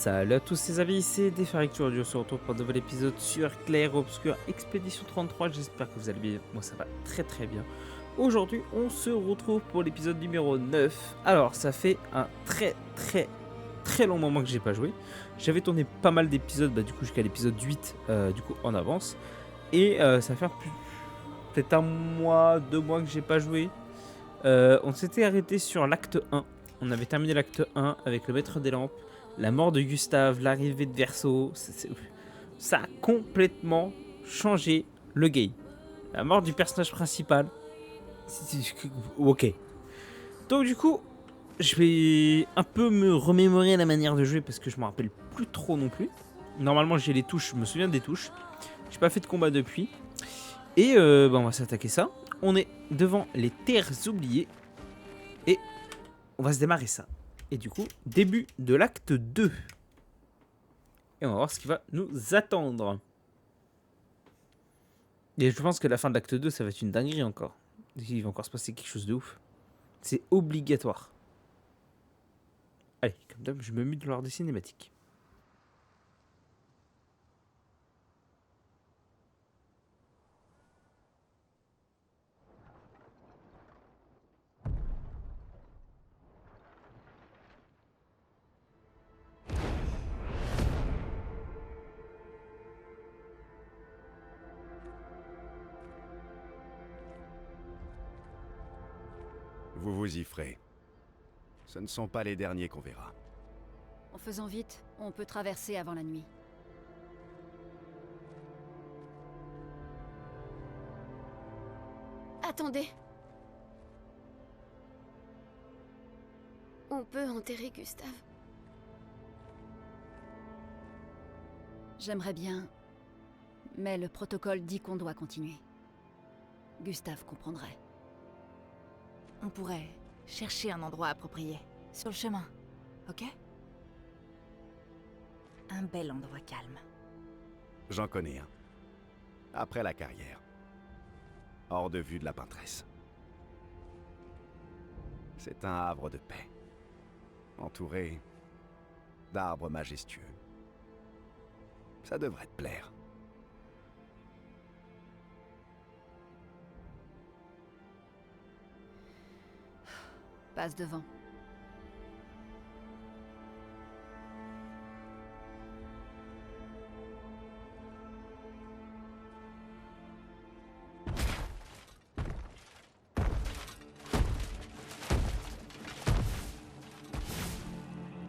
Salut à tous ces amis, c'est Défericture Audio, on se retrouve pour un nouvel épisode sur Clair Obscur Expédition 33, j'espère que vous allez bien, moi ça va très bien. Aujourd'hui on se retrouve pour l'épisode numéro 9, alors ça fait un très long moment que j'ai pas joué. J'avais tourné pas mal d'épisodes, du coup jusqu'à l'épisode 8 du coup en avance, et ça fait peut-être un mois, 2 mois que j'ai pas joué. On s'était arrêté sur l'acte 1, on avait terminé l'acte 1 avec le maître des lampes. La mort de Gustave, l'arrivée de Verso, ça a complètement changé le game. La mort du personnage principal. Ok. Donc du coup, je vais un peu me remémorer la manière de jouer parce que je me rappelle plus trop non plus. Normalement j'ai les touches, je me souviens des touches. J'ai pas fait de combat depuis. Et on va s'attaquer ça. On est devant les terres oubliées. Et on va se démarrer ça. Et du coup, début de l'acte 2. Et on va voir ce qui va nous attendre. Et je pense que la fin de l'acte 2, ça va être une dinguerie encore. Il va encore se passer quelque chose de ouf. C'est obligatoire. Allez, comme d'hab, je me mute lors des cinématiques. Vous vous y ferez. Ce ne sont pas les derniers qu'on verra. En faisant vite, on peut traverser avant la nuit. Attendez. On peut enterrer Gustave. J'aimerais bien, mais le protocole dit qu'on doit continuer. Gustave comprendrait. On pourrait chercher un endroit approprié, sur le chemin, ok? Un bel endroit calme. J'en connais un. Après la carrière. Hors de vue de la peintresse. C'est un havre de paix. Entouré d'arbres majestueux. Ça devrait te plaire. Passe devant.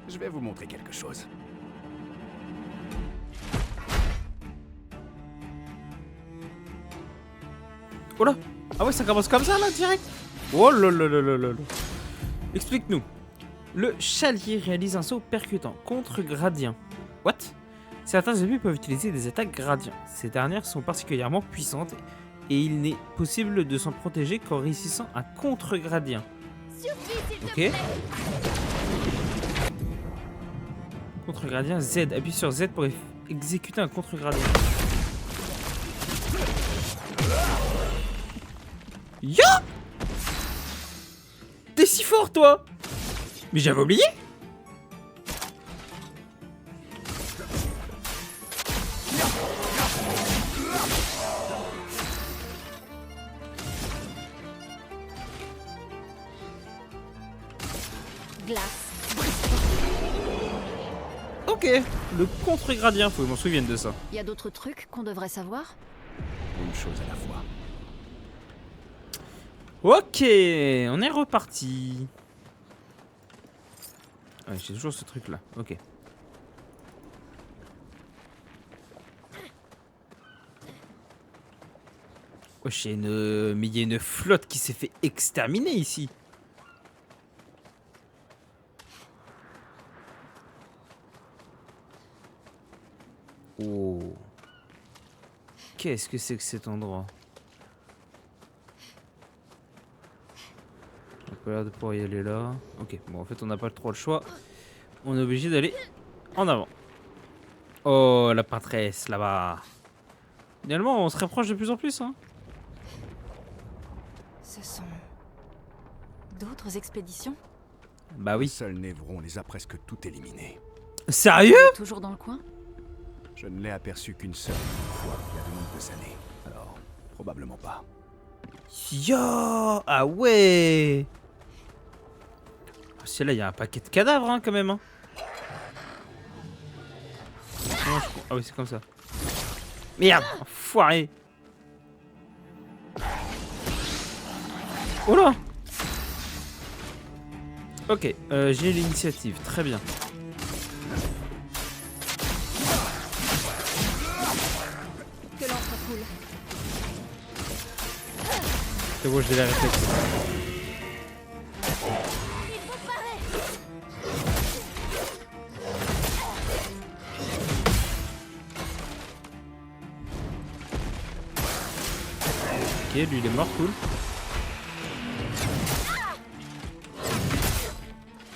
Je vais vous montrer quelque chose. Oh là! Ah ouais, ça commence comme ça là, direct? Oh là là là là là là. Explique-nous. Le chalier réalise un saut percutant contre gradient. What? Certains ennemis peuvent utiliser des attaques gradients. Ces dernières sont particulièrement puissantes et il n'est possible de s'en protéger qu'en réussissant un contre-gradient. Ok. Contre-gradient Z. Appuie sur Z pour exécuter un contre-gradient. Ya! T'es si fort, toi! Mais j'avais oublié! Glace. Ok, le contre-gradient, faut que je m'en souvienne de ça. Y a d'autres trucs qu'on devrait savoir? Une chose à la fois. Ok, on est reparti. Ouais, j'ai toujours ce truc là, ok. Wesh, mais il y a une flotte qui s'est fait exterminer ici. Oh. Qu'est-ce que c'est que cet endroit? On a pas l'air de pouvoir y aller là. Ok, bon en fait on n'a pas trop le choix. On est obligé d'aller en avant. Oh la peintresse là-bas. Finalement on se rapproche de plus en plus hein. Ce sont d'autres expéditions? Bah oui. Seul Névron les a presque toutes éliminées. Sérieux? Toujours dans le coin? Je ne l'ai aperçu qu'une seule fois il y a de nombreuses années. Alors, probablement pas. Yo! Ah ouais! C'est là, il y a un paquet de cadavres hein, quand même. Hein. Ah oui, c'est comme ça. Merde! Enfoiré! Oh là! Ok, j'ai l'initiative, très bien. Que l'encre coule. C'est bon, j'ai la réflexe. Ok, lui il est mort, cool.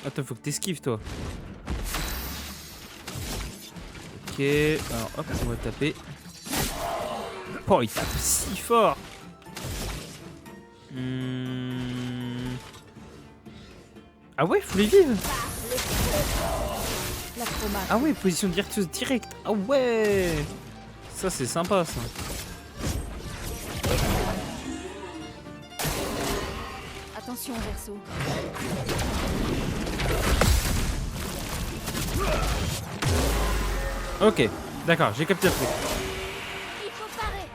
Attends, faut que t'esquives toi. Ok, alors hop, on va taper. Oh, il tape si fort. Ah ouais, faut les vivre. L'acromate. Ah ouais, position virtuose directe. Ah ouais. Ça c'est sympa ça. Attention, Verseau. Ok, d'accord, j'ai capté le truc. Il faut parer.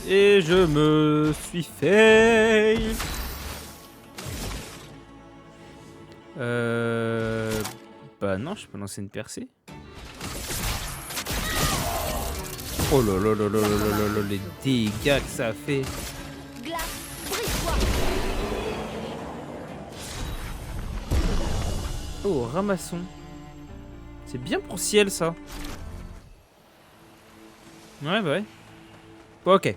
Et je me suis fail. Bah non, je peux lancer une percée. Oh là là là là là là là, les dégâts que ça a fait. Glace, brise-toi. Oh, ramasson. C'est bien pour ciel ça. Ouais, bah ouais. Bon, ok. Je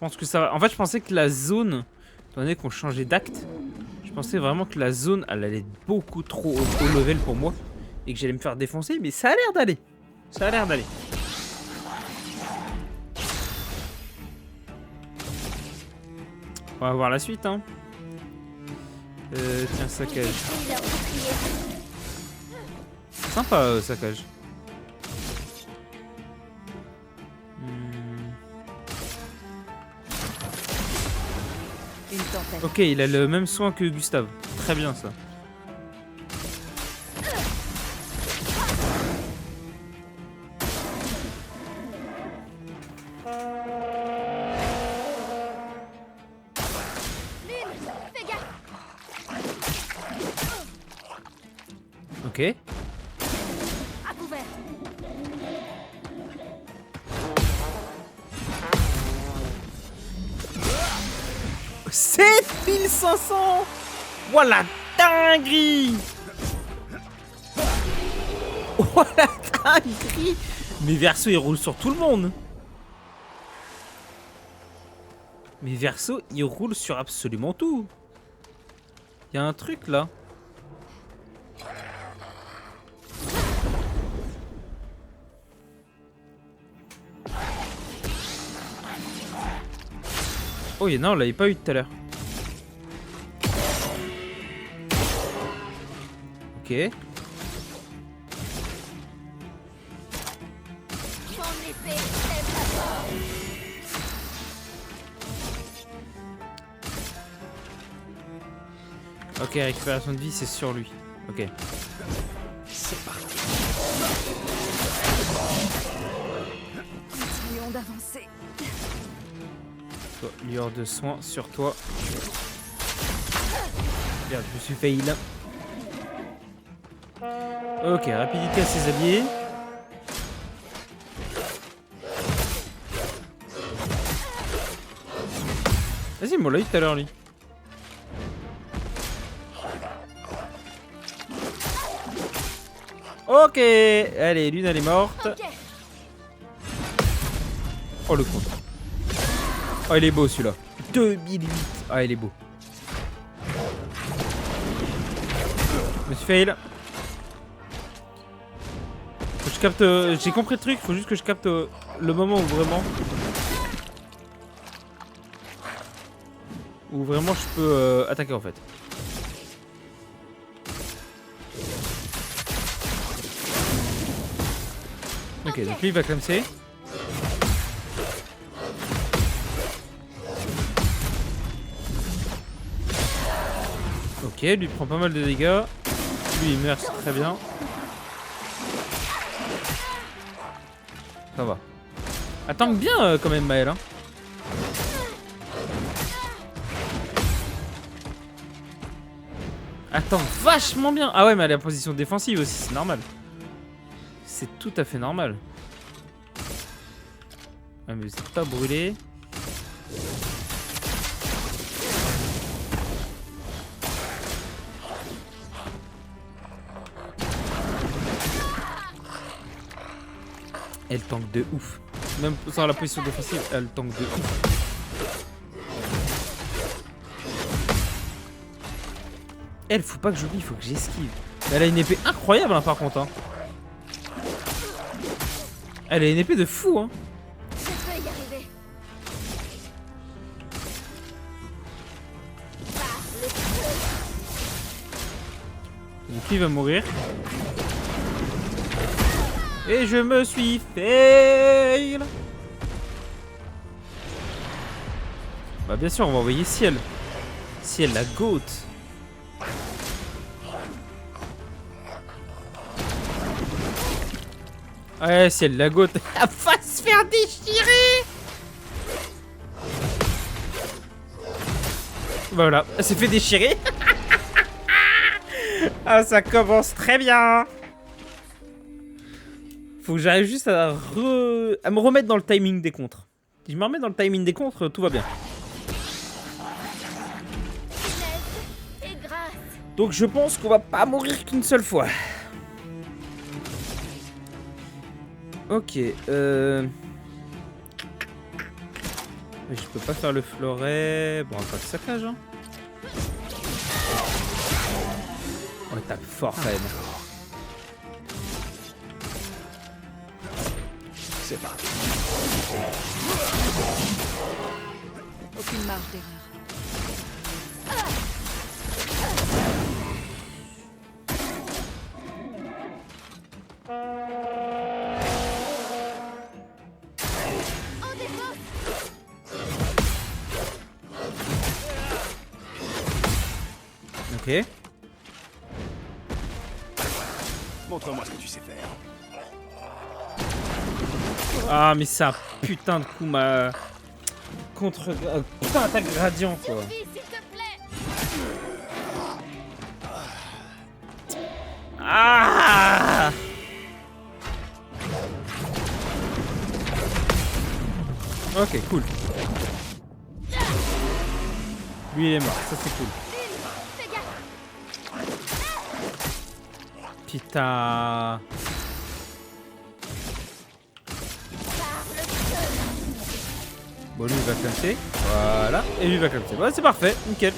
pense que ça va. En fait, je pensais que la zone, étant donné qu'on changeait d'acte, je pensais vraiment que la zone, elle allait être beaucoup trop haut level pour moi. Et que j'allais me faire défoncer, mais ça a l'air d'aller. Ça a l'air d'aller. On va voir la suite, hein. Tiens, saccage. Sympa, saccage. Une tempête. Ok, il a le même soin que Gustave. Très bien, ça. Ok. À couvert. 7500. Voilà, dinguerie. Oh la dinguerie. Mais Verseau, il roule sur tout le monde. Mais Verseau, il roule sur absolument tout. Il y a un truc là. Oh, il y en a, on l'avait pas eu tout à l'heure. Ok. Ok, récupération de vie, c'est sur lui. Ok. C'est parti. Continuons d'avancer. Toi, lueur de soin sur toi. Merde, je me suis failli là. Ok, rapidité à ses alliés. Vas-y, moi l'a eu tout à l'heure lui. Ok, allez, l'une elle est morte. Ok. Oh le con. Oh il est beau celui-là. 2008. Ah il est beau. Je me suis fail. Faut que je capte. J'ai compris le truc, faut juste que je capte le moment où vraiment. Où vraiment je peux attaquer en fait. Ok, donc lui il va clamser. Ok, lui il prend pas mal de dégâts. Lui il meurt, c'est très bien. Ça va. Elle tank bien quand même Maëlle. Hein. Attends, vachement bien. Ah ouais, mais elle est en position défensive aussi, c'est normal. C'est tout à fait normal. Ah mais vous êtes pas brûlé. Elle tank de ouf. Même sans la position défensive, elle tank de ouf. Elle, faut pas que j'oublie, il faut que j'esquive. Elle a une épée incroyable hein, par contre. Hein. Elle a une épée de fou hein. Je peux y arriver. Donc lui va mourir. Et je me suis fail. Bah bien sûr on va envoyer Ciel. Ciel la goat. Ouais Ciel la goat. Elle va se faire déchirer. Voilà, elle s'est fait déchirer. Ah ça commence très bien. Faut que j'arrive juste à me remettre dans le timing des contres. Si je me remets dans le timing des contres, tout va bien. Et grâce. Donc je pense qu'on va pas mourir qu'une seule fois. Ok. Je peux pas faire le floret. Bon, pas de saccage. Hein. Ouais, tape fort quand même. C'est parti. Aucune marge d'erreur. Ok. Montre-moi ce que tu sais faire. Ah, mais ça, putain de coup, ma. Contre. Putain, attaque gradient, quoi. Ah! Ok, cool. Lui, il est mort, ça c'est cool. Putain. Bon, lui il va clamser. Voilà. Et lui il va clamser. Ouais, c'est parfait. Nickel.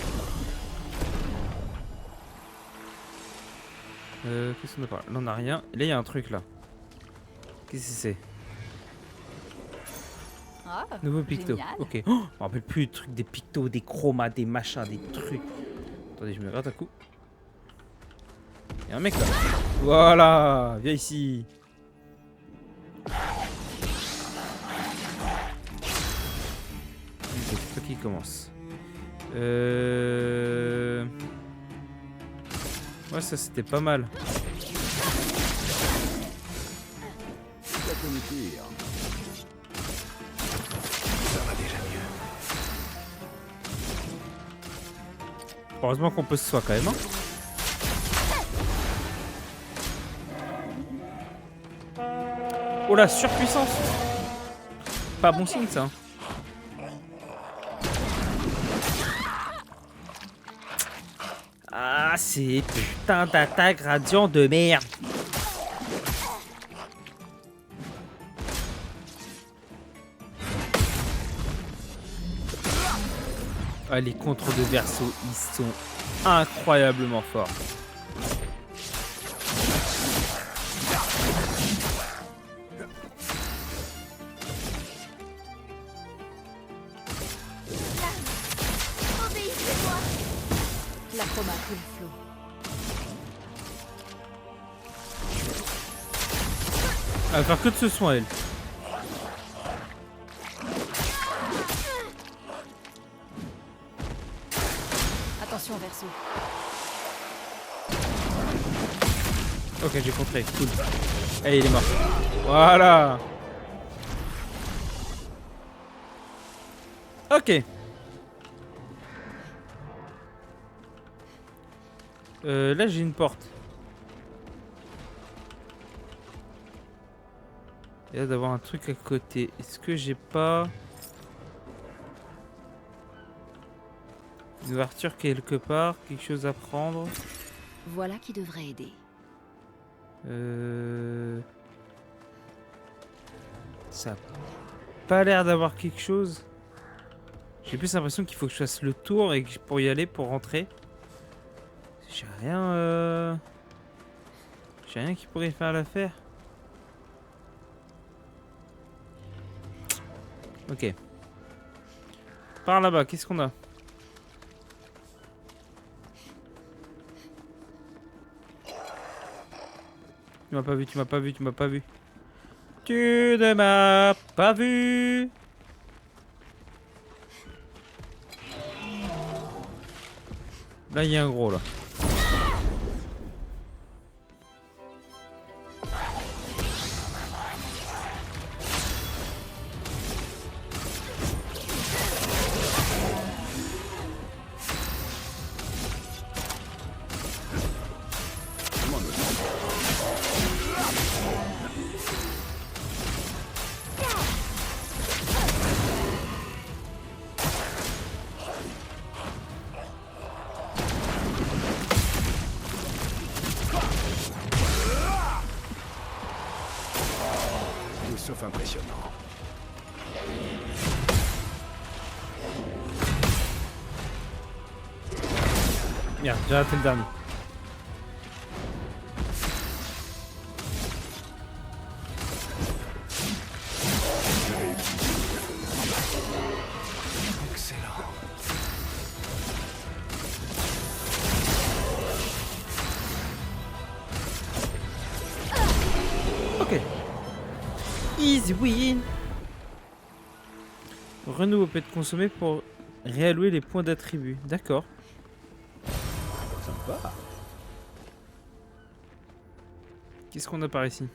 Qu'est-ce qu'on a pas là? On a rien. Et là, il y a un truc là. Qu'est-ce que c'est? Ah, Nouveau picto. génial. Ok. Oh, je me rappelle plus des trucs, des pictos, des chromas, des machins, des trucs. Attendez, je me gratte un coup. Il y a un mec là. Voilà. Viens ici. C'est toi qui commence. Ouais, ça c'était pas mal. Ça peut me pire. Ça va déjà mieux. Heureusement qu'on peut se soigner quand même. Hein. Oh la surpuissance. Pas bon signe ça. Ah, c'est putain d'attaque radiant de merde. Ah, les contres de Verseau, ils sont incroyablement forts. La chroma coule flot. Elle va faire que de ce soin, elle. Attention, Verso. Ok, j'ai contré, cool. Eh, il est mort. Voilà. Ok. Là, j'ai une porte. Il y a d'avoir un truc à côté. Est-ce que j'ai pas une ouverture quelque part? Quelque chose à prendre? Voilà qui devrait aider. Ça a pas l'air d'avoir quelque chose. J'ai plus l'impression qu'il faut que je fasse le tour et que pour y aller, pour rentrer. J'ai rien. J'ai rien qui pourrait faire l'affaire. Ok. Par là-bas, qu'est-ce qu'on a? Tu m'as pas vu, tu m'as pas vu, tu m'as pas vu. Tu ne m'as pas vu. Là, il y a un gros, là. Tout sauf impressionnant. Merde, j'ai raté le dernier. Excellent. Ok. Easy win. Renouveau peut être consommé pour réallouer les points d'attribut. D'accord. Sympa. Qu'est-ce qu'on a par ici?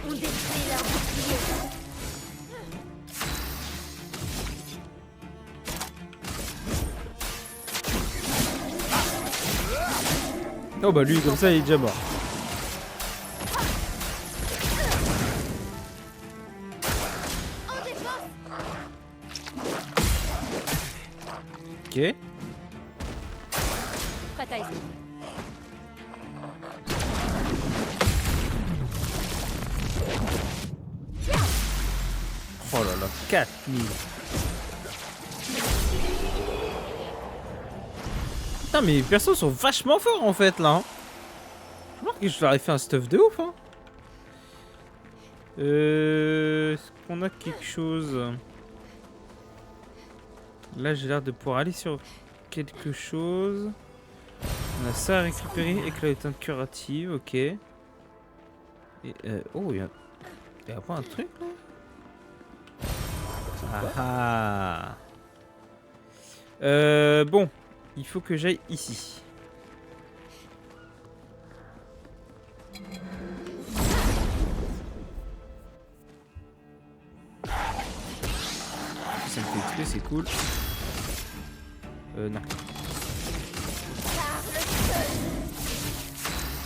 On détruit leur bouclier. Oh bah lui comme ça il est déjà mort. Ok. Prête à essayer. Oh là là, 4000. Putain mais les persos sont vachement forts en fait là. Hein. Je remarque que je leur ai fait un stuff de ouf. Hein. Est-ce qu'on a quelque chose? Là j'ai l'air de pouvoir aller sur quelque chose. On a ça à récupérer, éclat de teinte curative, ok. Et oh, il y a pas un truc là? Ah ah. Bon, il faut que j'aille ici. Ça me fait XP, c'est cool. Non.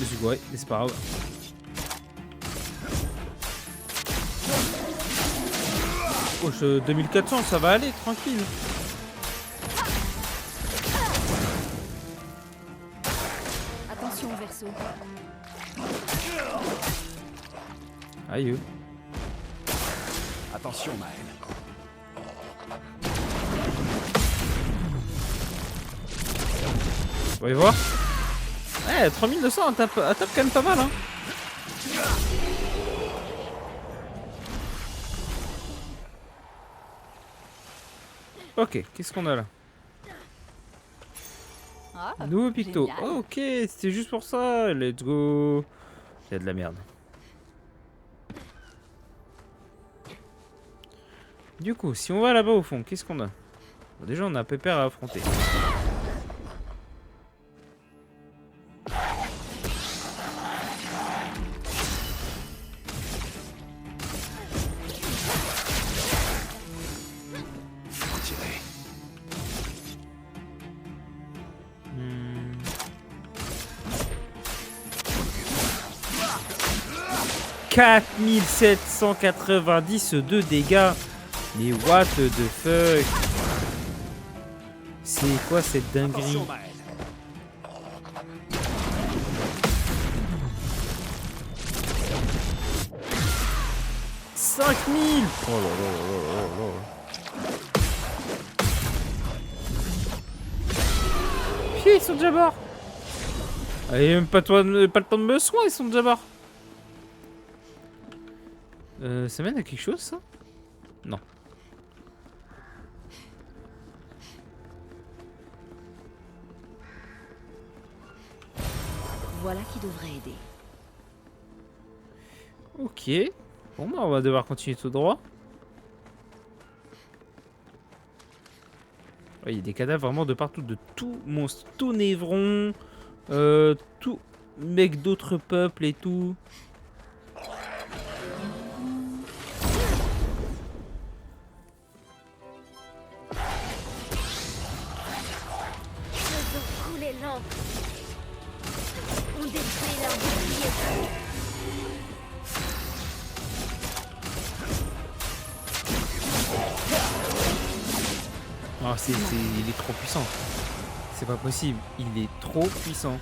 Je suis gouré, mais c'est pas grave. Oh, 2400, ça va aller, tranquille. Attention, Verso. Aïe. Attention, Maël. On va y voir. Ouais, 3200, elle tape quand même pas mal, hein. Ok, qu'est-ce qu'on a là? Oh, Nouveau picto. génial. Oh, ok, c'était juste pour ça. Let's go. Il y a de la merde. Du coup, si on va là-bas au fond, qu'est-ce qu'on a? Bon, déjà, on a Pépère à affronter. Tiré. 4790 de dégâts. Mais what the fuck? C'est quoi cette dinguerie? Attention, Maël. « 5000 ! Oh là là là là là là. Puis ils sont déjà morts. Allez, même pas le temps de me soigner, ils sont déjà morts. Ça mène à quelque chose, ça? Non. Voilà qui devrait aider. Ok. Bon, bah, on va devoir continuer tout droit. Il y a des cadavres vraiment de partout, de tout monstre, tout névron, tout mec d'autres peuples et tout. Faisons couler l'encre. On détruit leur bouclier. Ah, il est trop puissant. C'est pas possible, il est trop puissant.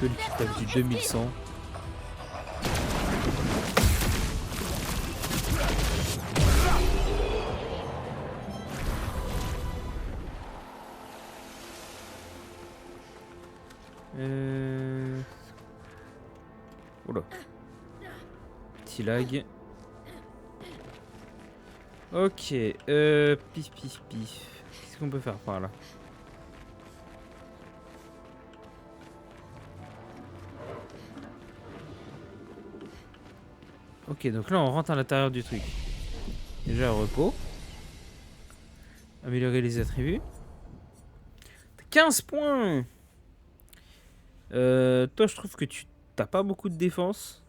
Que le type tape du 2100. Oula. Petit lag. Ok, pif pif pif. Qu'est-ce qu'on peut faire par là? Ok, donc là on rentre à l'intérieur du truc. Déjà repos. Améliorer les attributs. 15 points. Toi je trouve que tu t'as pas beaucoup de défense.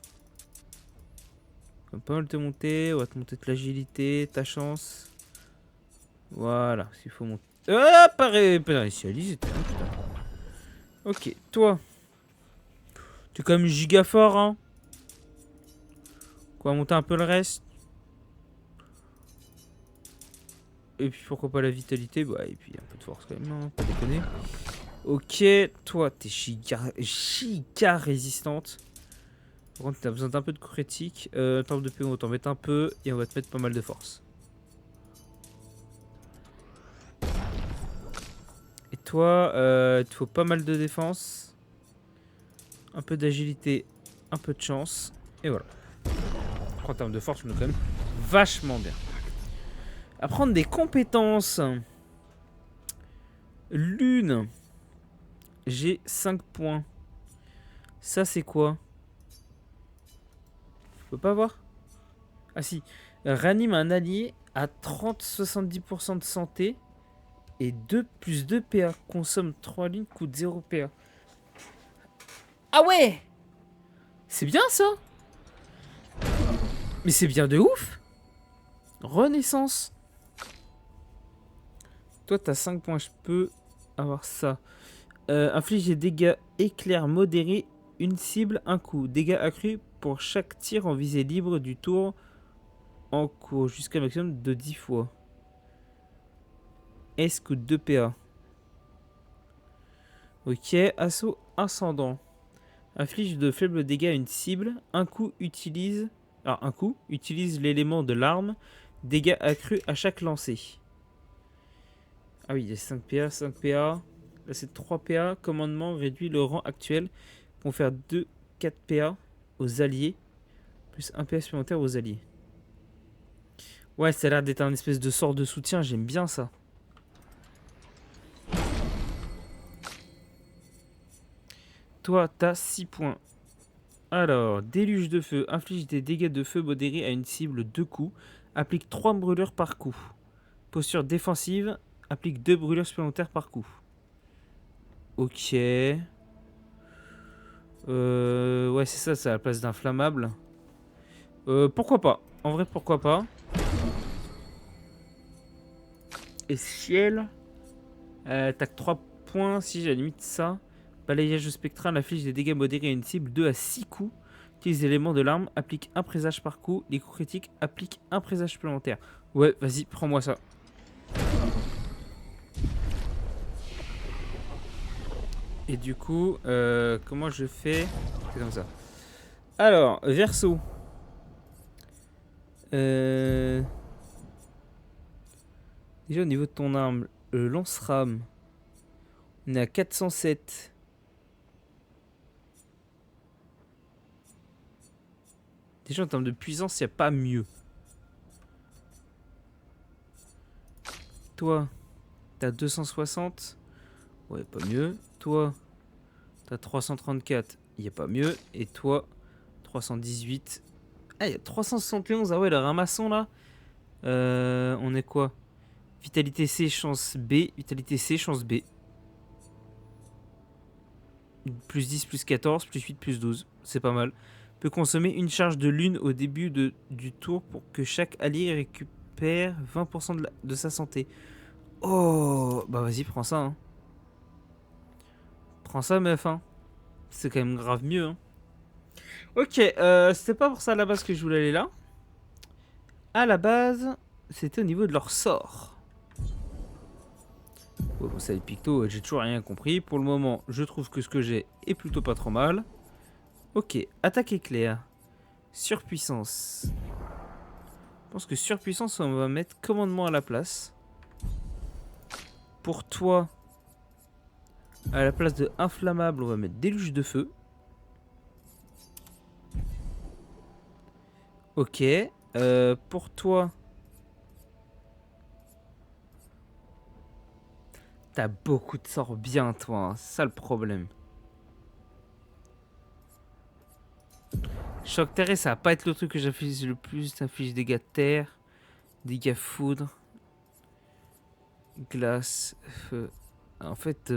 On va pas mal te monter. On va te monter de l'agilité, ta chance. Voilà, s'il faut monter. Pareil, réinitialiser. Putain. Ok, toi. Tu es quand même giga fort, hein. Quoi, monter un peu le reste. Et puis pourquoi pas la vitalité. Bah, et puis un peu de force quand même, hein, pas déconner. Ok, toi, t'es giga résistante. Par contre, t'as besoin d'un peu de critique. Temps de PO, on va t'en mettre un peu. Et on va te mettre pas mal de force. Et toi, il te faut pas mal de défense. Un peu d'agilité. Un peu de chance. Et voilà. En termes de force, on est quand même vachement bien. Apprendre des compétences. Lune. J'ai 5 points. Ça, c'est quoi? Je peux pas voir. Ah si. Ranime un allié à 30-70% de santé. Et 2 plus 2 PA. Consomme 3 lignes, coûte 0 PA. Ah ouais! C'est bien ça! Mais c'est bien de ouf! Renaissance. Toi, t'as 5 points. Je peux avoir ça. Inflige des dégâts éclairs modérés. Une cible, un coup. Dégâts accrus pour chaque tir en visée libre du tour en cours. Jusqu'à un maximum de 10 fois. S coûte 2 PA. Ok. Assaut ascendant. Inflige de faibles dégâts à une cible. Un coup utilise l'élément de l'arme. Dégâts accrus à chaque lancer. Ah oui, il y a 5 PA, 5 PA. Là, c'est 3 PA. Commandement réduit le rang actuel pour faire 4 PA aux alliés. Plus 1 PA supplémentaire aux alliés. Ouais, ça a l'air d'être un espèce de sort de soutien. J'aime bien ça. Toi, t'as 6 points. Alors, déluge de feu. Inflige des dégâts de feu modérés à une cible 2 coups. Applique 3 brûlures par coup. Posture défensive. Applique 2 brûlures supplémentaires par coup. Ok. Ouais, c'est ça, c'est à la place d'inflammable. Pourquoi pas? En vrai, pourquoi pas? Et ciel. T'as que 3 points. Si j'ai limite ça. Balayage spectral affiche des dégâts modérés à une cible 2 à 6 coups. Utilise l'élément de l'arme. Applique un présage par coup. Les coups critiques appliquent un présage supplémentaire. Ouais, vas-y, prends-moi ça. Et du coup, comment je fais? C'est comme ça. Alors, verso. Déjà au niveau de ton arme, le lance-rame, on est à 407. Déjà en termes de puissance, il n'y a pas mieux. Toi, t'as 260. Ouais, pas mieux. Toi, t'as 334. Il n'y a pas mieux. Et toi, 318. Ah, il y a 371. Ah ouais, le ramasson là. On est quoi? Vitalité C, chance B. Vitalité C, chance B. Plus 10, plus 14, plus 8, plus 12. C'est pas mal. Peut consommer une charge de lune au début du tour pour que chaque allié récupère 20% de sa santé. Oh, bah vas-y, prends ça. Hein. Prends ça, meuf. Hein. C'est quand même grave mieux. Hein. Ok, c'était pas pour ça à la base que je voulais aller là. À la base, c'était au niveau de leur sort. Ouais, bon, ça, les pictos, j'ai toujours rien compris. Pour le moment, je trouve que ce que j'ai est plutôt pas trop mal. Ok, attaque éclair. Surpuissance. Je pense que surpuissance, on va mettre commandement à la place. Pour toi, à la place de inflammable, on va mettre déluge de feu. Ok. Pour toi, t'as beaucoup de sorts bien, toi. Hein. C'est ça le problème. Choc terrestre, ça va pas être le truc que j'affiche le plus. T'affiches dégâts de terre, dégâts foudre, glace, feu. En fait,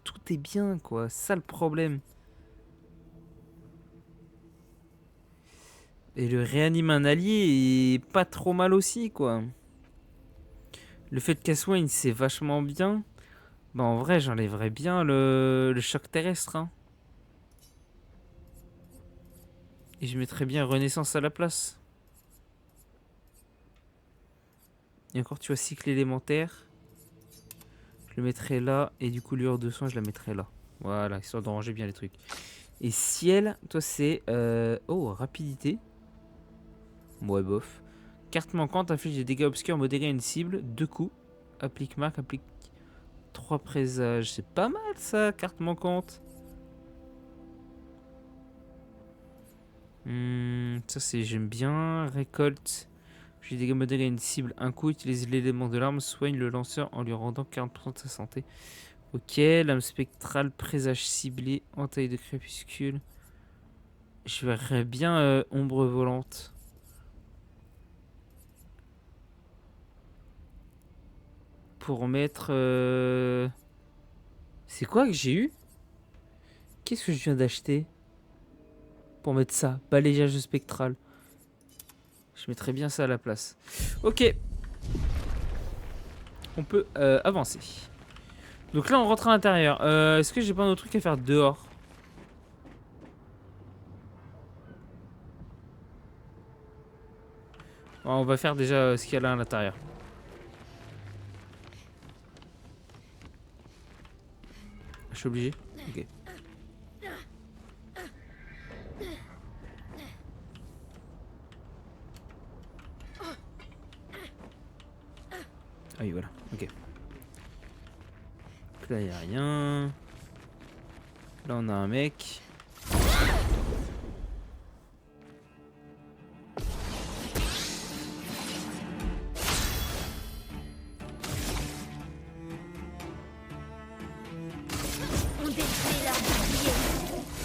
tout est bien, quoi. C'est ça le problème. Et le réanime un allié est pas trop mal aussi, quoi. Le fait qu'elle soigne, c'est vachement bien. Bah, en vrai, j'enlèverais bien le choc terrestre. Hein. Et je mettrais bien Renaissance à la place. Et encore, tu vois, cycle élémentaire. Je le mettrai là. Et du coup, lueur de soin, je la mettrai là. Voilà, histoire de ranger bien les trucs. Et ciel, toi, c'est... Oh, rapidité. Ouais, bof. Carte manquante, inflige des dégâts obscurs modérés à une cible. 2 coups. Applique marque, applique 3 présages. C'est pas mal, ça, carte manquante. Ça, c'est... J'aime bien. Récolte. J'ai des dégâts modérés à une cible. Un coup, utilise l'élément de l'arme. Soigne le lanceur en lui rendant 40% de sa santé. Ok, lame spectrale, présage ciblé, entaille de crépuscule. Je verrais bien ombre volante. Pour mettre... C'est quoi que j'ai eu? Qu'est-ce que je viens d'acheter? Pour mettre ça, balayage spectral. Je mettrais bien ça à la place. Ok. On peut avancer. Donc là, on rentre à l'intérieur. Est-ce que j'ai pas un autre truc à faire dehors? Bon, on va faire déjà ce qu'il y a là à l'intérieur. Je suis obligé? Ok. Ah oui, voilà. Ok. Donc là, il n'y a rien. Là, on a un mec. On détruit leur bouclier. De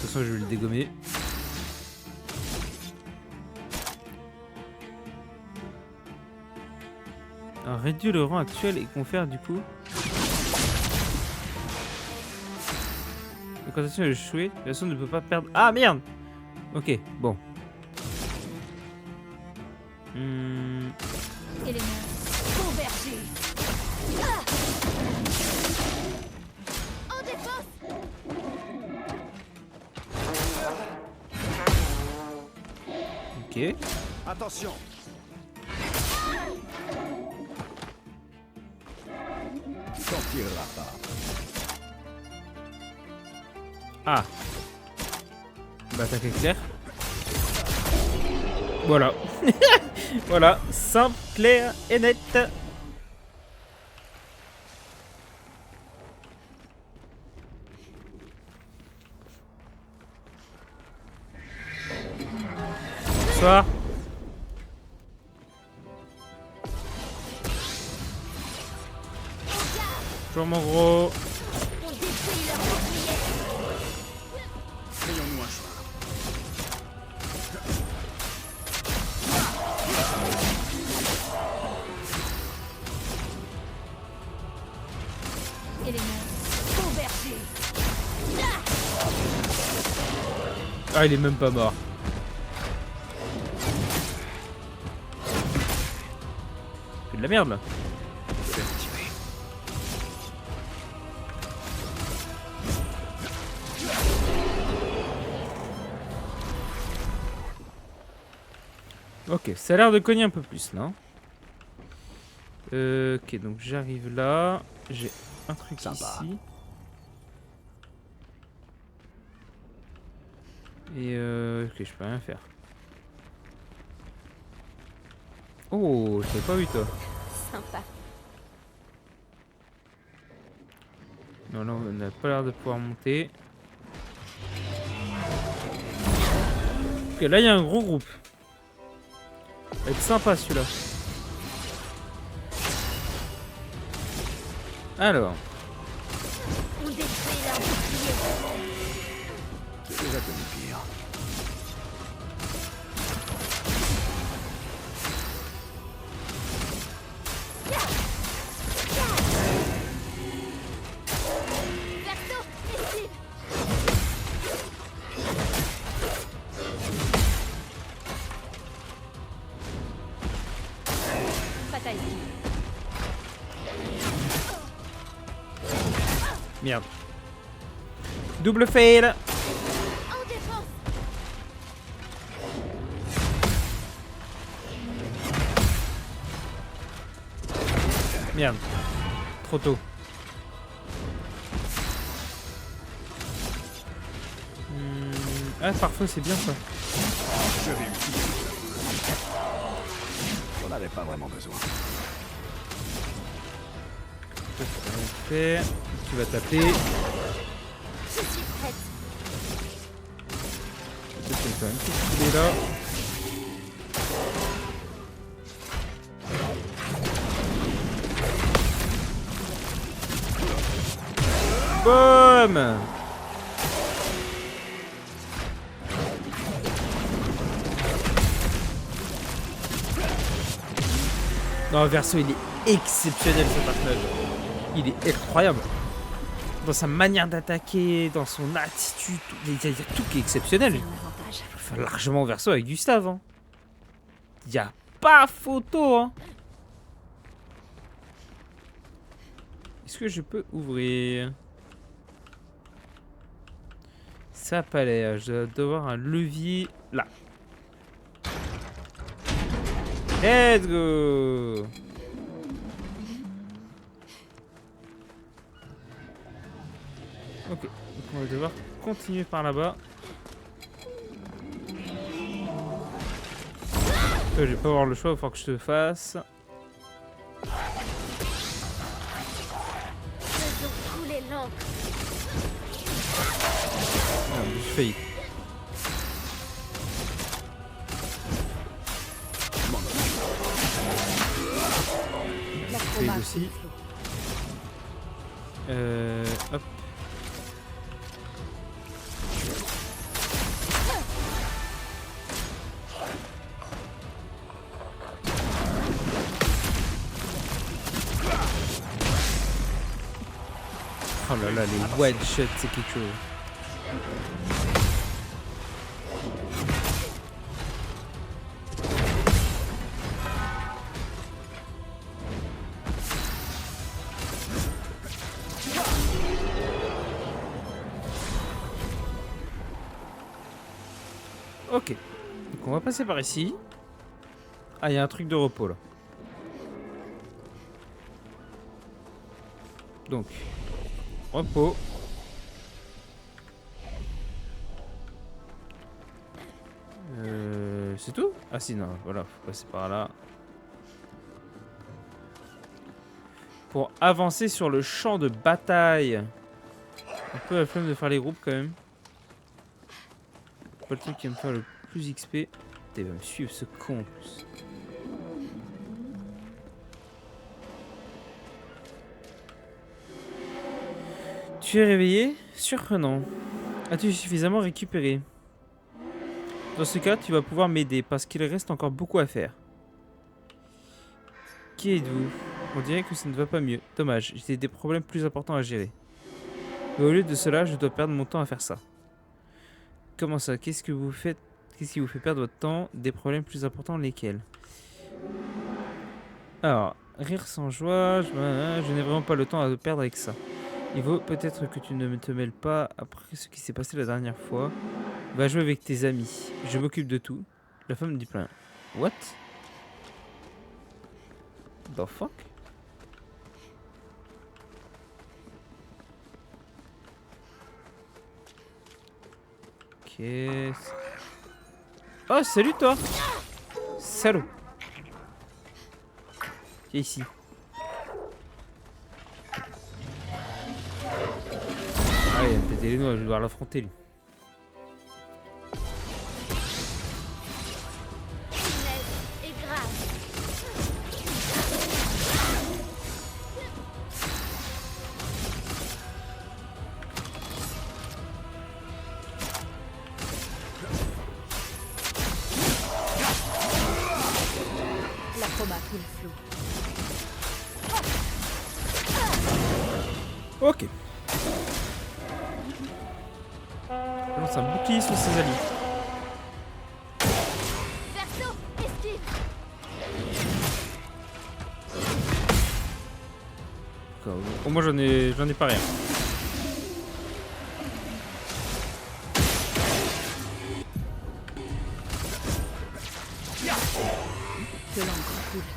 toute façon, je vais le dégommer. Alors, réduit le rang actuel et confère du coup. La constatation est échouée. La personne ne peut pas perdre. Ah merde! Ok, bon. Elena, convergez. En défense. Ok. Attention! Tu t'en tireras pas. Ah. Bah, attaque éclair. Voilà. Voilà. Simple, clair et net. Bonsoir. Bonjour mon gros. On détruit leur bouclier. Ayons-nous un choix. Elena, convergez. Ah, il est même pas mort. C'est de la merde là. Je vais me tirer. Ok, ça a l'air de cogner un peu plus là. Ok, donc j'arrive là. J'ai un truc Sympa. ici. Et ok, je peux rien faire. Oh, je t'avais pas vu toi. Sympa. Non, là, on n'a pas l'air de pouvoir monter. Ok, là, il y a un gros groupe. Ça va être sympa celui-là. Alors, On détruit leur bouclier. J'ai déjà connu pire. Verso, esquive. Fatal. merde. Double fail. En défense. Merde. Trop tôt. Ah, parfois c'est bien ça. Je réussis. On n'avait pas vraiment besoin. Ça, c'est rien fait. Tu vas taper. Je suis prête. Peut-être qu'il fait un petit poulet là. Boum! Non, Verso, il est exceptionnel ce personnage. Il est incroyable. Dans sa manière d'attaquer, dans son attitude, il y a tout qui est exceptionnel. Un avantage. Je préfère largement Verso avec Gustave. Hein. Il n'y a pas photo. Hein. Est-ce que je peux ouvrir? Ça a pas l'air. Je dois devoir un levier là. Let's go! Ok, donc on va devoir continuer par là-bas. Je vais pas avoir le choix, il va falloir que je te fasse. Faisons couler l'encre. Ah, j'ai failli. La Fade chroma aussi. coule flou. Hop. Oh là là, les one shots, c'est quelque chose. Ok, donc on va passer par ici. Ah, il y a un truc de repos là. Donc, repos. C'est tout? Ah si, non, voilà, faut passer par là. Pour avancer sur le champ de bataille. Un peu la flemme de faire les groupes quand même. Pas le truc qui va me faire le plus XP. Il va me suivre ce con en plus. Tu es réveillé? Surprenant. As-tu suffisamment récupéré? Dans ce cas, tu vas pouvoir m'aider parce qu'il reste encore beaucoup à faire. Qui êtes-vous? On dirait que ça ne va pas mieux. Dommage, j'ai des problèmes plus importants à gérer. Mais au lieu de cela, je dois perdre mon temps à faire ça. Comment ça? Qu'est-ce que vous faites? Qu'est-ce qui vous fait perdre votre temps? Des problèmes plus importants, lesquels? Alors, rire sans joie, je n'ai vraiment pas le temps à perdre avec ça. Il vaut peut-être que tu ne te mêles pas après ce qui s'est passé la dernière fois. Va jouer avec tes amis. Je m'occupe de tout. La femme dit plein. What? The fuck? Ok. Oh, salut toi! Salaud! Viens ici. Ah, il a pété les noix, je vais devoir l'affronter lui. Finesse et grâce. La chroma coule flou. Ok. Je lance un bouclier sur ses alliés. Verso, esquive. Oh, moi j'en ai pas rien. De l'encre coule.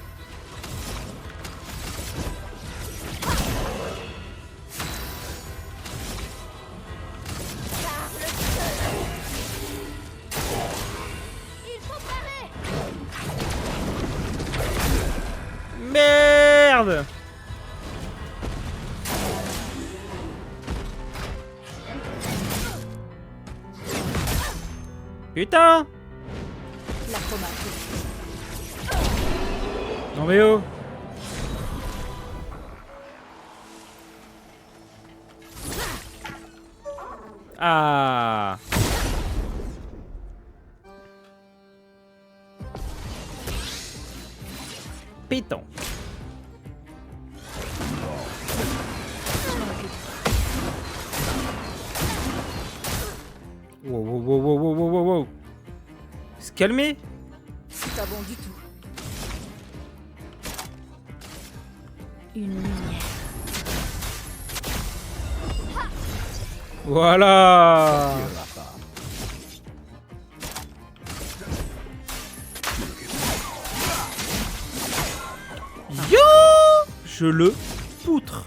Par le feu. Il faut parer. Merde! Putain! La chroma coule flou. Non mais oh! Ah! Pétant. Wow, wow, wow, wow, wow, wow, wow, wow. Se calmer. C'est pas bon du tout. Une lumière. Voilà. Yo, je le poutre.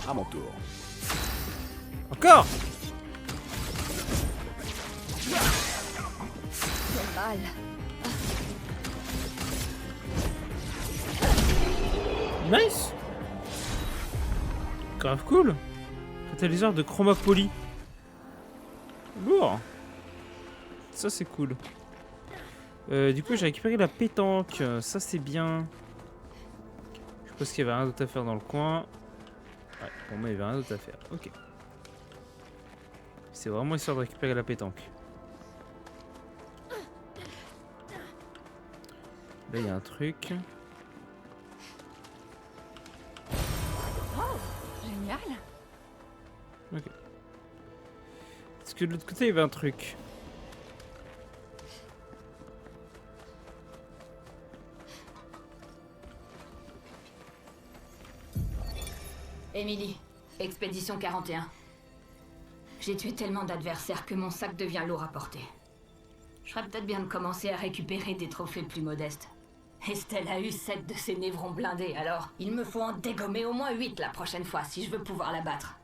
À mon tour. Encore. Quel mal. Nice. Grave cool. Catalyseur de chroma poly. Lourd. Ça c'est cool. Du coup j'ai récupéré la pétanque. Ça c'est bien. Je pense qu'il y avait rien d'autre à faire dans le coin. Ouais, pour moi il y avait rien d'autre à faire. Ok. C'est vraiment histoire de récupérer la pétanque. Là il y a un truc. Génial. Ok. Parce que de l'autre côté il y avait un truc. Emily, expédition 41. J'ai tué tellement d'adversaires que mon sac devient lourd à porter. Je ferais peut-être bien de commencer à récupérer des trophées plus modestes. Estelle a eu 7 de ses névrons blindés, alors il me faut en dégommer au moins 8 la prochaine fois si je veux pouvoir la battre.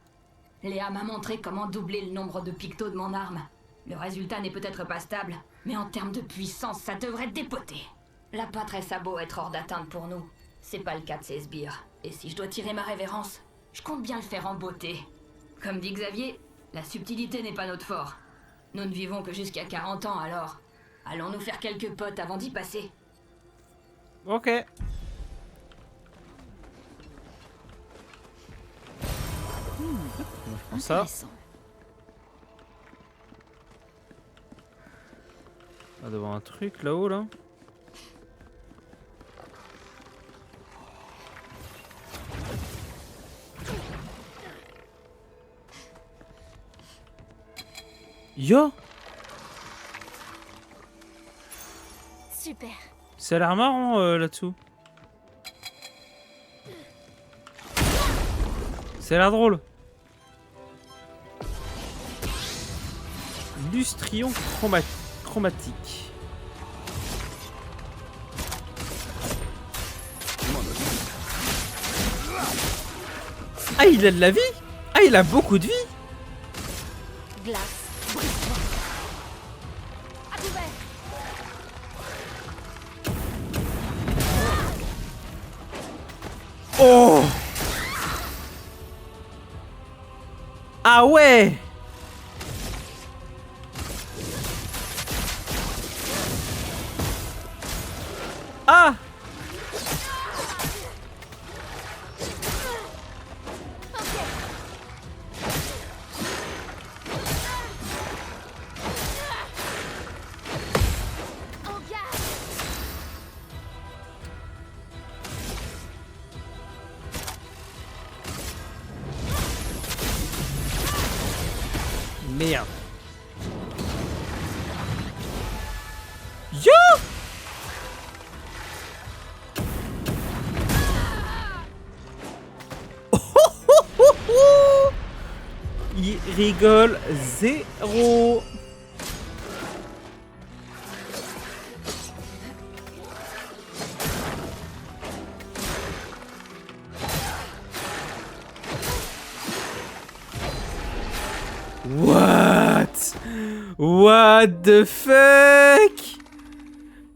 Léa m'a montré comment doubler le nombre de pictos de mon arme. Le résultat n'est peut-être pas stable, mais en termes de puissance, ça devrait dépoter. La pâtresse a beau être hors d'atteinte pour nous, c'est pas le cas de ces sbires. Et si je dois tirer ma révérence, je compte bien le faire en beauté. Comme dit Xavier, la subtilité n'est pas notre fort. Nous ne vivons que jusqu'à 40 ans, alors allons nous faire quelques potes avant d'y passer. Ok. Je prends ça. Intéressant. On va devoir un truc là-haut là. Yo! Super. Ça a l'air marrant là-dessous. Ça a l'air drôle. Lustrion chromatique. Ah, il a de la vie? Ah, il a beaucoup de vie? Glace. À couvert. Oh! Ah ouais! Ah! En garde. Merde. Yo! Il rigole zéro. What? What the fuck?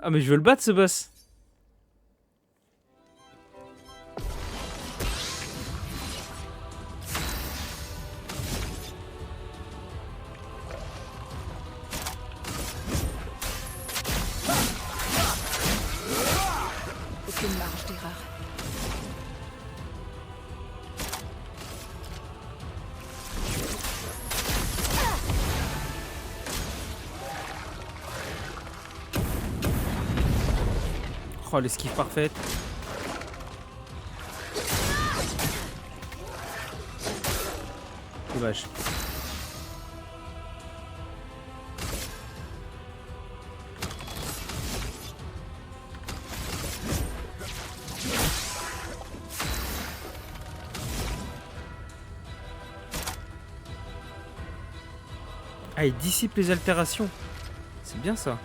Ah mais je veux le battre ce boss. Aucune marge d'erreur. Oh l'esquive parfaite. Dommage. Ah, il dissipe les altérations. C'est bien ça.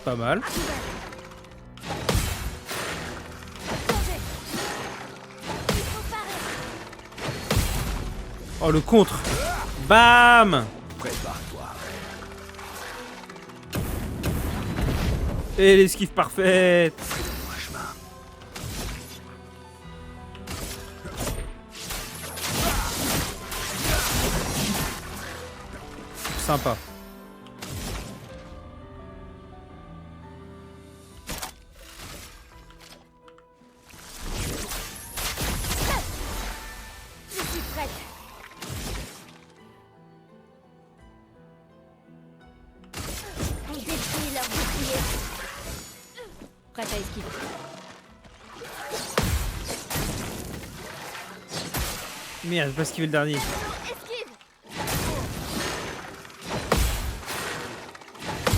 Pas mal. Oh, le contre. Bam. Prépare-toi. Et l'esquive parfaite. Frayons-nous un chemin. Sympa. Je suis prête. On détruit leur bouclier. Prête à esquiver. Merde, j'ai pas esquivé le dernier. Esquive.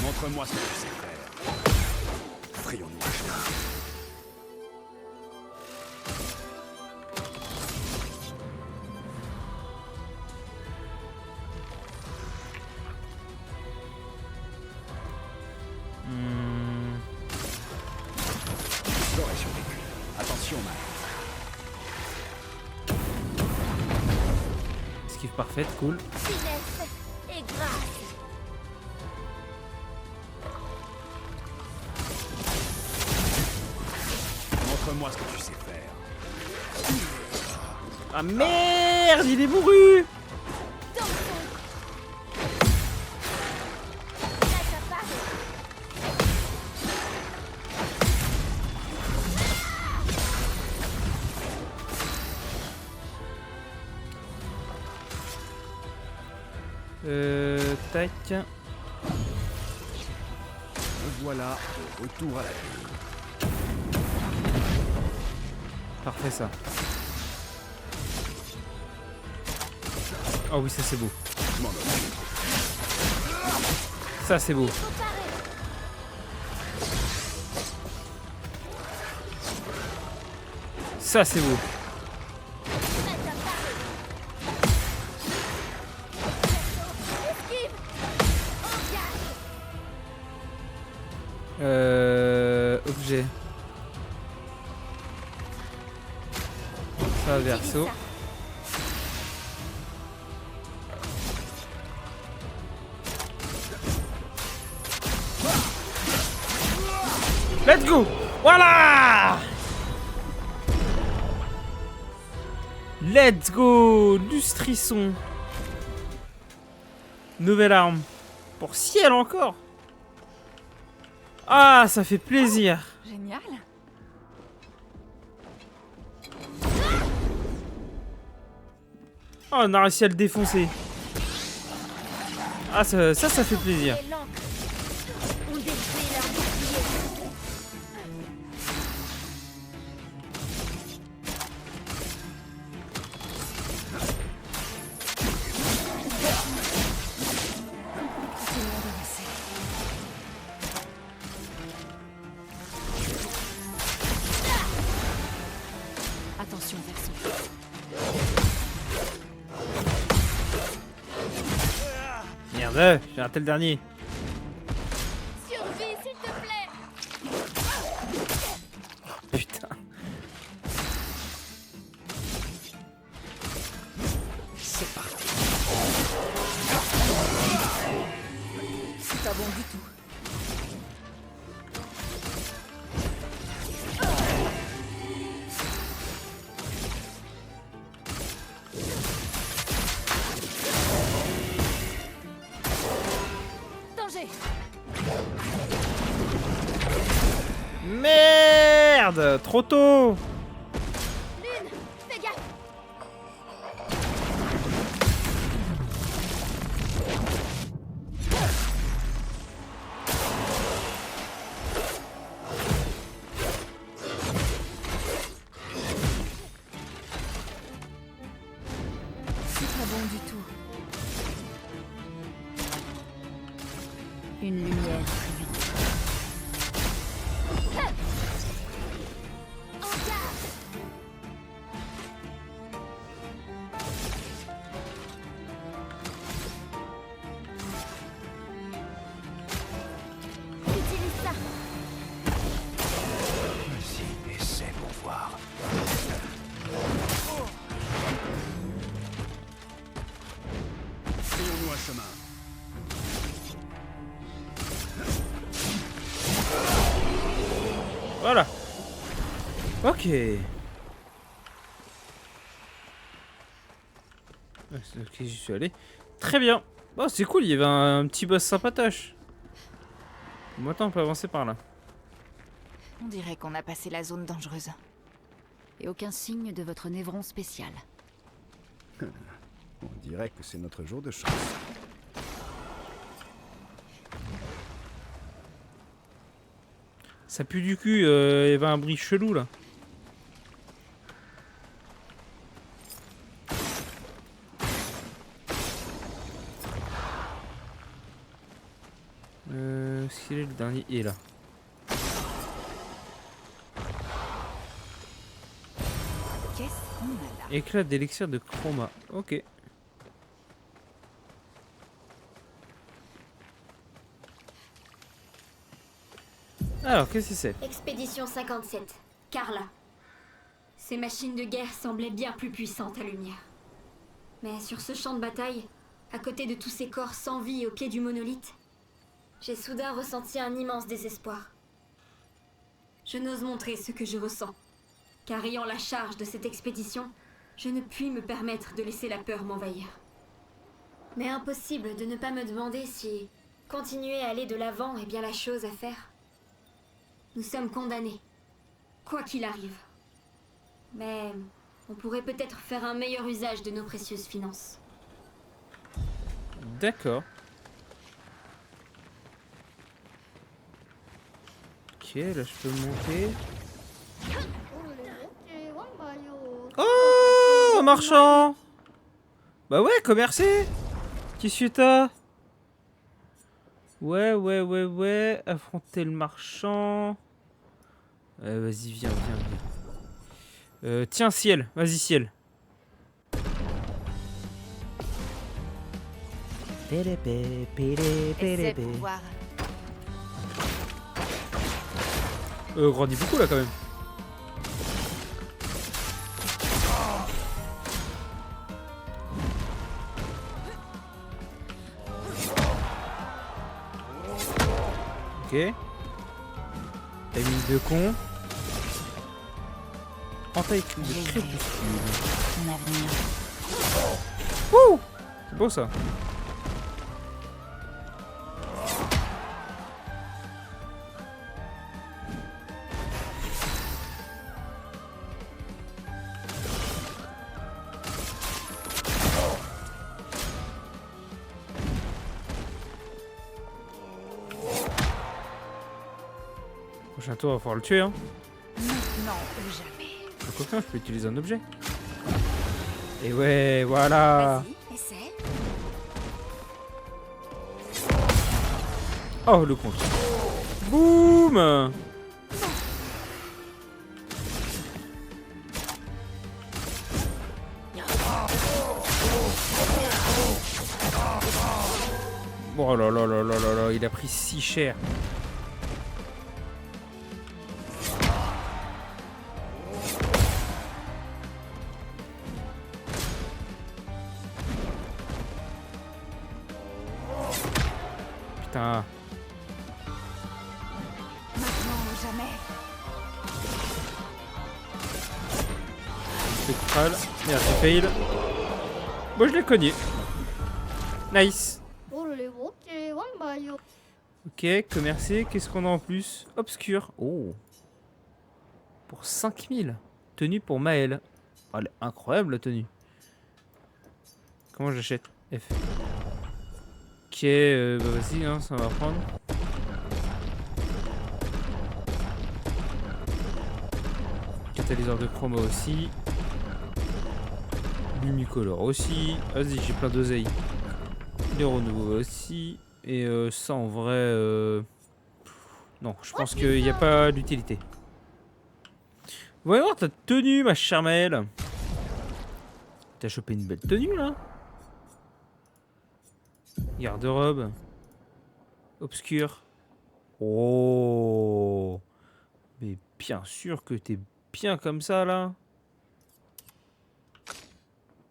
Montre-moi ce que tu sais faire. Frayons-nous un chemin. J'aurais survécu. Attention, Max. Esquive parfaite, cool. Finesse et grâce. Montre-moi ce que tu sais faire. Ah merde, il est mouru. Dans le fond. Là, ça part. Tac. Me voilà de retour à la vie. Parfait ça. Oh oui, ça c'est beau. Je m'en occupe. Ça c'est beau. Faut parer. Ça c'est beau. Prête à parer. Esquive. Engage. Objet. Ça verso. Let's go. Voilà. Let's go. Lustrisson. Nouvelle arme. Pour ciel encore. Ah, ça fait plaisir. Génial. Oh, on a réussi à le défoncer. Ah, ça fait plaisir. Et l'encre. On détruit leur bouclier. Attention, verso. Merde, j'ai raté le dernier. Survie, s'il te plaît. Putain. C'est parti. C'est pas bon du tout. Danger. Merde, trop tôt. Lune, fais gaffe. C'est pas bon du tout. Une lumière très vite. En garde. Utilise ça. Vas-y, essaie pour voir. Voilà. Ok. Ok, j'y suis allé. Très bien. Oh, c'est cool, il y avait un petit boss sympatoche. Bon, attends, on peut avancer par là. On dirait qu'on a passé la zone dangereuse. Et aucun signe de votre névron spécial. On dirait que c'est notre jour de chance. Ça pue du cul, il y avait un bruit chelou là. Est-ce qu'il est le dernier? Il est là. Qu'est-ce qu'on a là? Éclat d'élixir de chroma. Ok. Alors, qu'est-ce que c'est? Expédition 57. Carla. Ces machines de guerre semblaient bien plus puissantes à lumière. Mais sur ce champ de bataille, à côté de tous ces corps sans vie au pied du monolithe, j'ai soudain ressenti un immense désespoir. Je n'ose montrer ce que je ressens, car ayant la charge de cette expédition, je ne puis me permettre de laisser la peur m'envahir. Mais impossible de ne pas me demander si continuer à aller de l'avant est bien la chose à faire. Nous sommes condamnés, quoi qu'il arrive. Mais on pourrait peut-être faire un meilleur usage de nos précieuses finances. D'accord. Ok, là je peux monter. Oh, marchand! Bah ouais, commercer! Qu'est-ce que t'as? Ouais. Affronter le marchand. Vas-y, viens. Tiens, ciel. Vas-y, ciel. Essaie pour voir. Grandit beaucoup là quand même. Ok. T'as mis de con. Entaille de crépuscule. Mon avenir. Wouh! C'est beau ça. Prochain tour, il va falloir le tuer, hein. Maintenant ou jamais. Le coquin, je peux utiliser un objet. Et ouais, voilà. Vas-y, essaie. Oh, le compte. Boum. Oh là là là là là là, il a pris si cher. Putain. Maintenant ou jamais. Spectral. Merde, j'ai fail. Bon, je l'ai cogné. Nice. Ok, commercer. Qu'est-ce qu'on a en plus? Obscur. Oh. Pour 5000. Tenue pour Maël. Oh, elle est incroyable la tenue. Comment j'achète? F. Ok, bah vas-y, hein, ça va prendre. Catalyseur de chroma aussi. Lumicolore aussi. Vas-y, j'ai plein d'oseilles. Les renouveaux aussi. Et ça en vrai... Non, je pense qu'il n'y a pas d'utilité. Voyons voir ta tenue, ma chère Maëlle. T'as chopé une belle tenue là. Garde-robe. Obscur. Oh. Mais bien sûr que t'es bien comme ça là.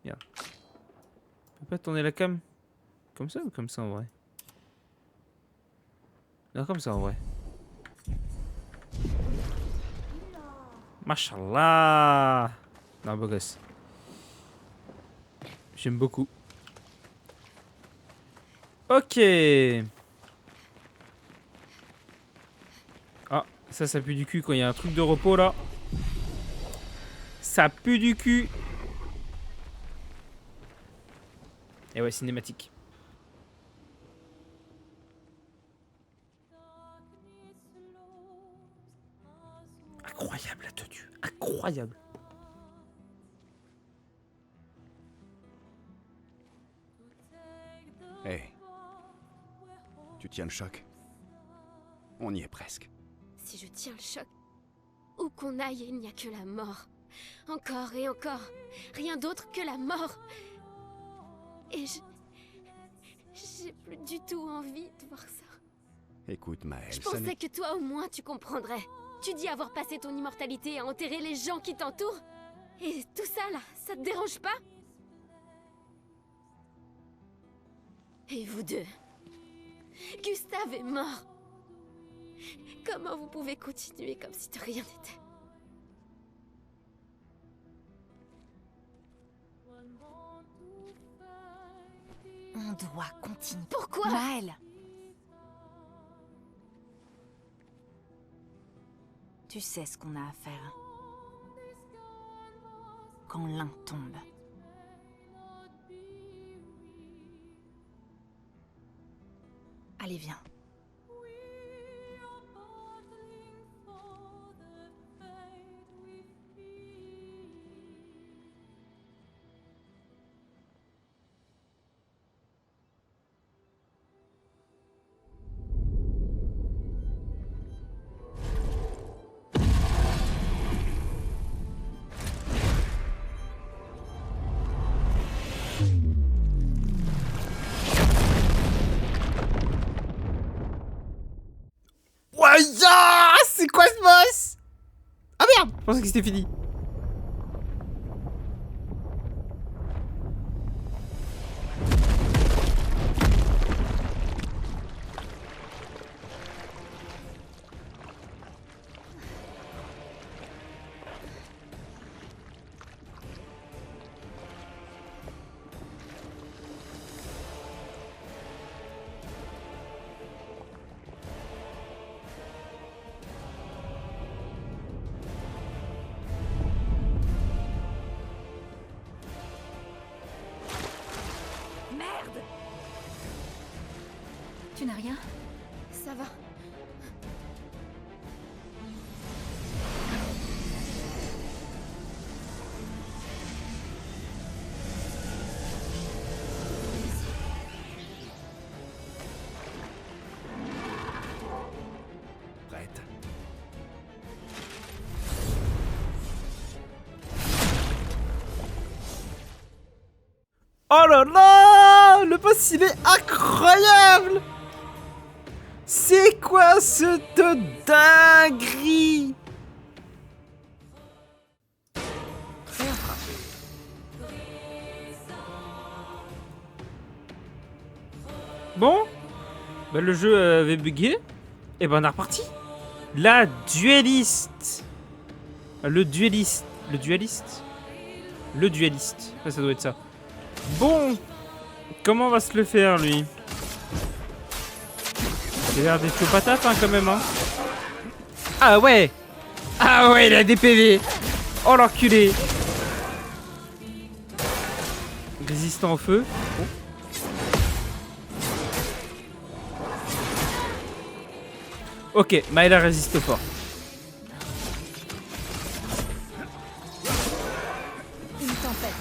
Merde. Tu peux pas tourner la cam? Comme ça ou comme ça en vrai? Non, comme ça en vrai. Machallah. Non, beau gosse. J'aime beaucoup. Ok. Ah, ça pue du cul quand il y a un truc de repos là. Ça pue du cul. Et ouais, cinématique. Incroyable la tenue. Incroyable. Hé. Tu tiens le choc? On y est presque. Si je tiens le choc, où qu'on aille, il n'y a que la mort. Encore et encore. Rien d'autre que la mort. Et j'ai plus du tout envie de voir ça. Écoute, Maëlle, Je ça pensais n'est... que toi au moins tu comprendrais. Tu dis avoir passé ton immortalité à enterrer les gens qui t'entourent. Et tout ça là, ça te dérange pas? Et vous deux? Gustave est mort. Comment vous pouvez continuer comme si de rien n'était? On doit continuer. Pourquoi? Maëlle. Tu sais ce qu'on a à faire. Quand l'un tombe. Allez, viens. Ouaya, c'est quoi ce boss? Ah merde, je pensais que c'était fini. Tu n'as rien? Ça va. Prête? Oh là là, le boss il est incroyable. C'est quoi ce de dinguerie? Bon, bah le jeu avait bugué, et ben on est reparti. La dueliste. Le dueliste. Le dueliste. Le dueliste. Ouais, ça doit être ça. Bon, comment on va se le faire lui? Il a l'air d'être chaud patate hein, quand même hein. Ah ouais. Ah ouais, il a des PV. Oh l'enculé. Résistant au feu. Oh. Ok, Maëlla résiste fort. Une tempête.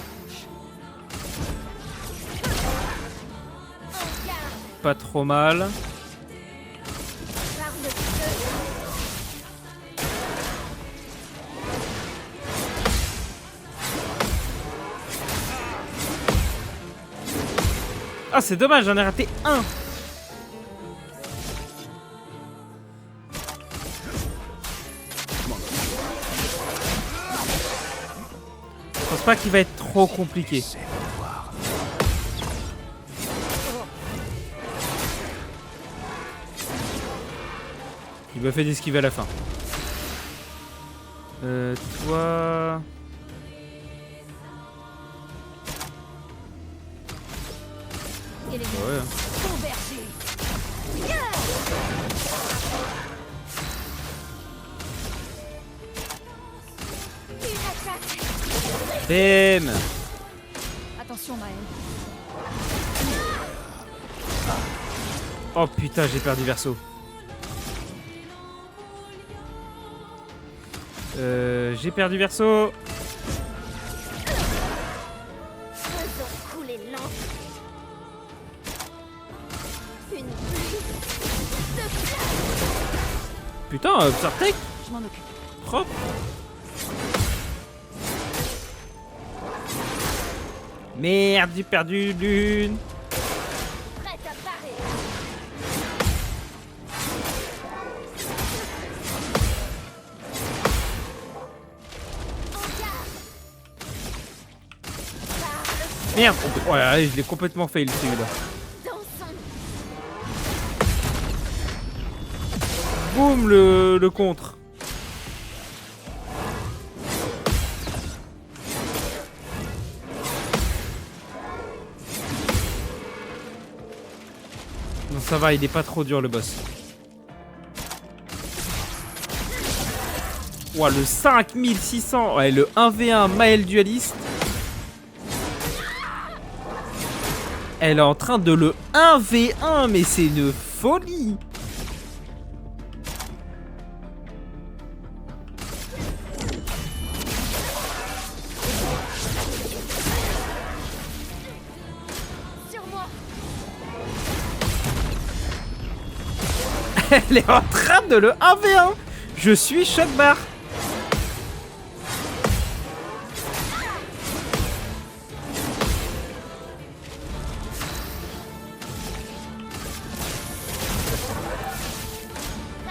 Pas trop mal. Ah c'est dommage, j'en ai raté un. Je pense pas qu'il va être trop compliqué. Il m'a fait d'esquiver à la fin. Toi... Et les Ouais. Bon berger. Bam. Attention, Maël. Oh putain, j'ai perdu Verso. J'ai perdu Verso. Faisons couler l'encre. Une pluie de flammes. Putain, Psyrtech, Je m'en occupe. propre. Merde, j'ai perdu l'une. Prête à parer. Merde. Oh là là, je l'ai complètement fail celui-là. Dansons. Boum, le contre. Non, ça va, il est pas trop dur le boss. Ouah, le 5600. Ouais, le 1v1 Maël dualiste. Elle est en train de le 1v1, mais c'est une folie. Sur moi. Elle est en train de le 1v1. Je suis choc barre.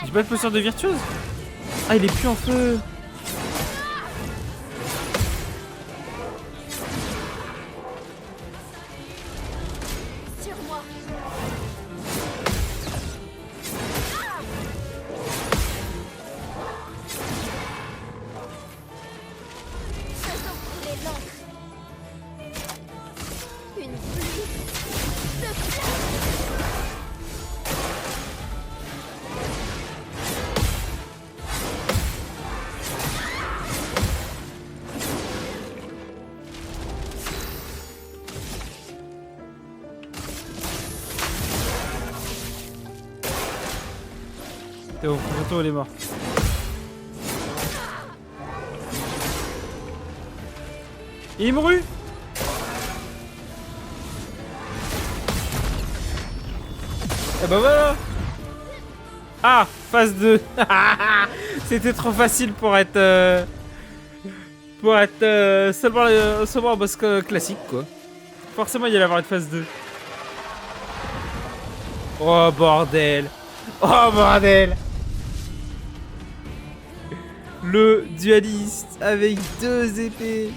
J'ai pas de posture de virtuose. Ah, il est plus en feu. Sur moi. Faisons couler l'encre. Une pluie de flammes. Théo, Proto, il est mort. Il mourut. Et bah voilà. Ah, phase 2. C'était trop facile pour être seulement un boss classique quoi. Forcément il y allait avoir une phase 2. Oh bordel. Oh bordel. Le dualiste avec 2 épées.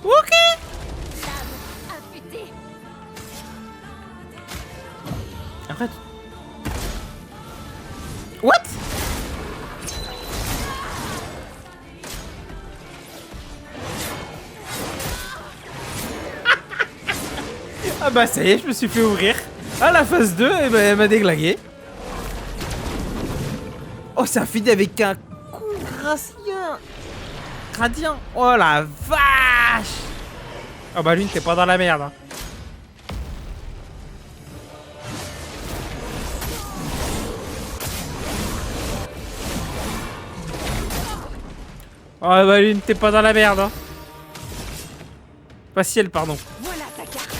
Ok. Lame affûtée. Arrête. What? Ah bah ça y est, je me suis fait ouvrir. À la phase 2, et bah, elle m'a déglingué. Oh, ça finit avec un coup gradient. Oh la vache. Oh bah Lune, t'es pas dans la merde. Hein. Oh bah Lune, t'es pas dans la merde. Hein. Pas ciel, pardon. Voilà ta carte.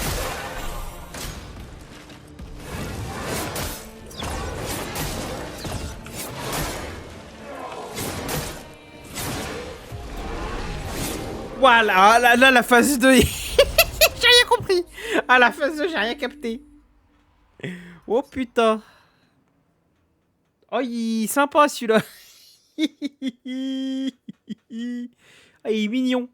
Voilà, là, la phase 2. J'ai rien compris. À la phase 2, j'ai rien capté. Oh putain. Oh, il est sympa celui-là. Ah, il est mignon.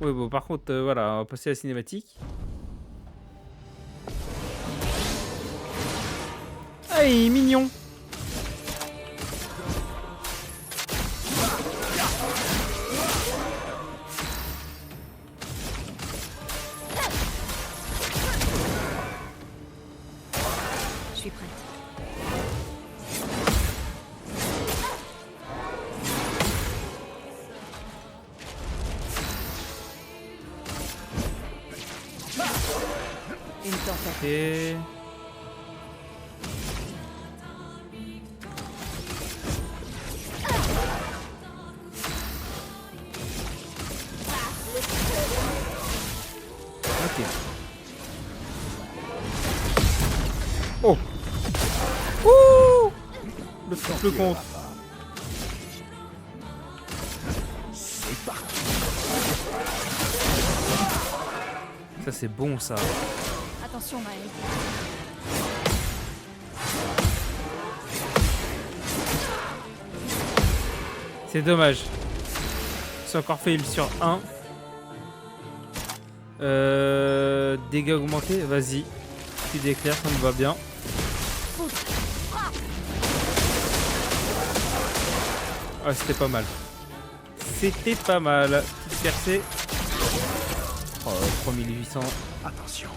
Ouais, bon, par contre, voilà, on va passer à la cinématique. Ah, il est mignon. Je suis prête. Une tempête. Et... Ok. Oh. Ouh. Le compte. C'est parti. Ça c'est bon ça. Attention, Maël. C'est dommage. C'est encore fail sur 1. Dégâts augmentés, vas-y. Tu d'éclair, ça me va bien. Ah, c'était pas mal. C'était pas mal. Petite percée. Oh, 3800. Attention.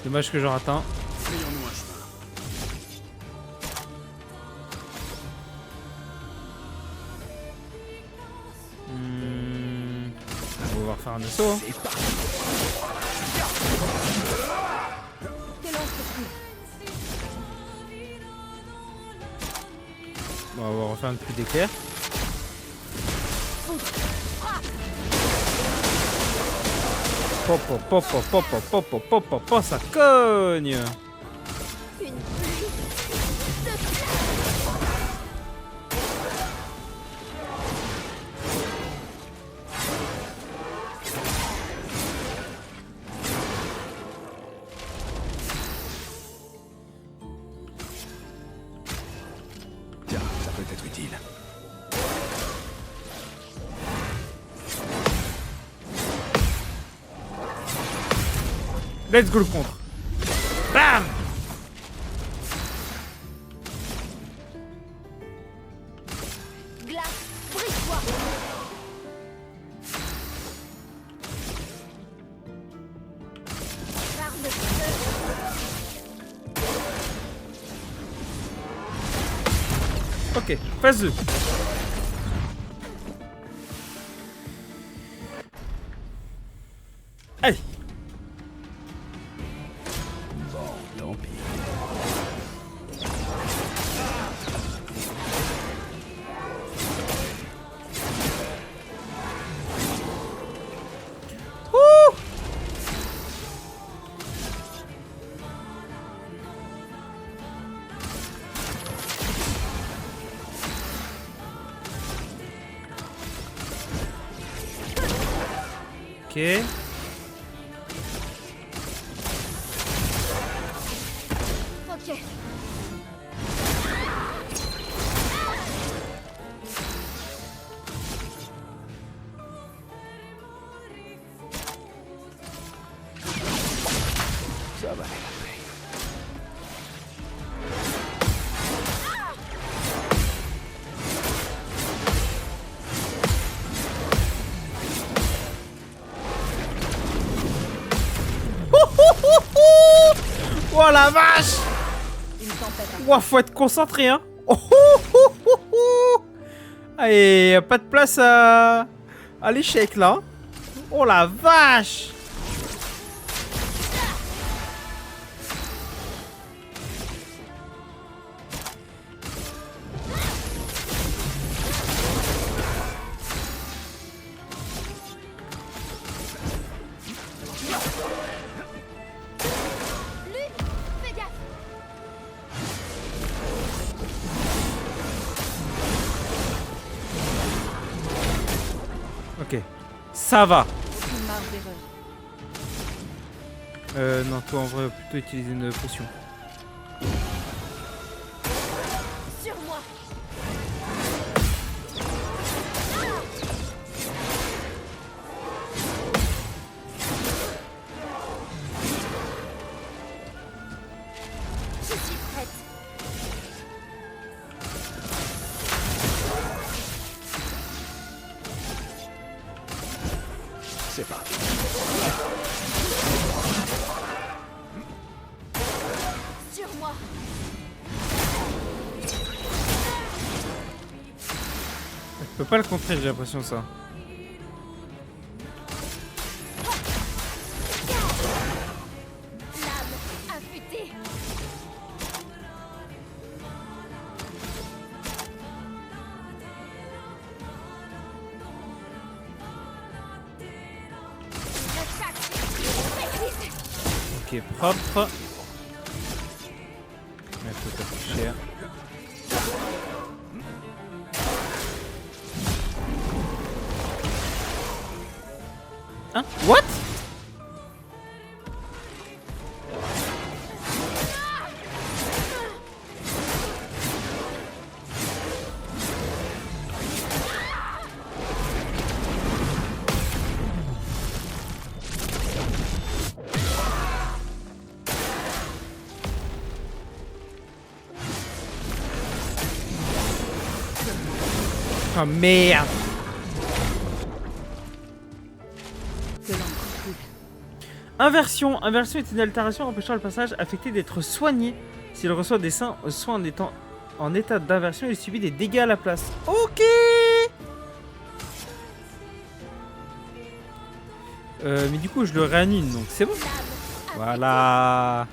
Dommage que je rate un. Frayons-nous un chemin. On va pouvoir faire un assaut. Hein. C'est parti. Bon, on va refaire un coup d'éclair. Pop, pop, pop, pop, pop, pop, pop, pop, pop, pop, pop, ça cogne. Tiens, ça peut être utile. Let's go le contre. Bam. Glace, brise-toi. Barre de feu. Ok, phase 2. Allez. Bon, tant pis. Ouh. Ok. Ok. Ça va aller après. Oh la vache. Une tempête. Ouah, faut être concentré, hein. Oh, oh, oh, oh, oh. Allez, y a pas de place à l'échec, là. Oh la vache. Fais gaffe. Ok, ça va. Aucune marge d'erreur. Non, toi en vrai, plutôt utiliser une potion. moi. Je peux pas le contrer, j'ai l'impression ça. Lame affûtée. Ok, propre. Mais faut pas plus cher. Hein? What? Oh merde! Inversion. Inversion est une altération empêchant le passage affecté d'être soigné. S'il reçoit des soins en étant en état d'inversion, il subit des dégâts à la place. Ok. Mais du coup, je le réanime, donc c'est bon. Voilà.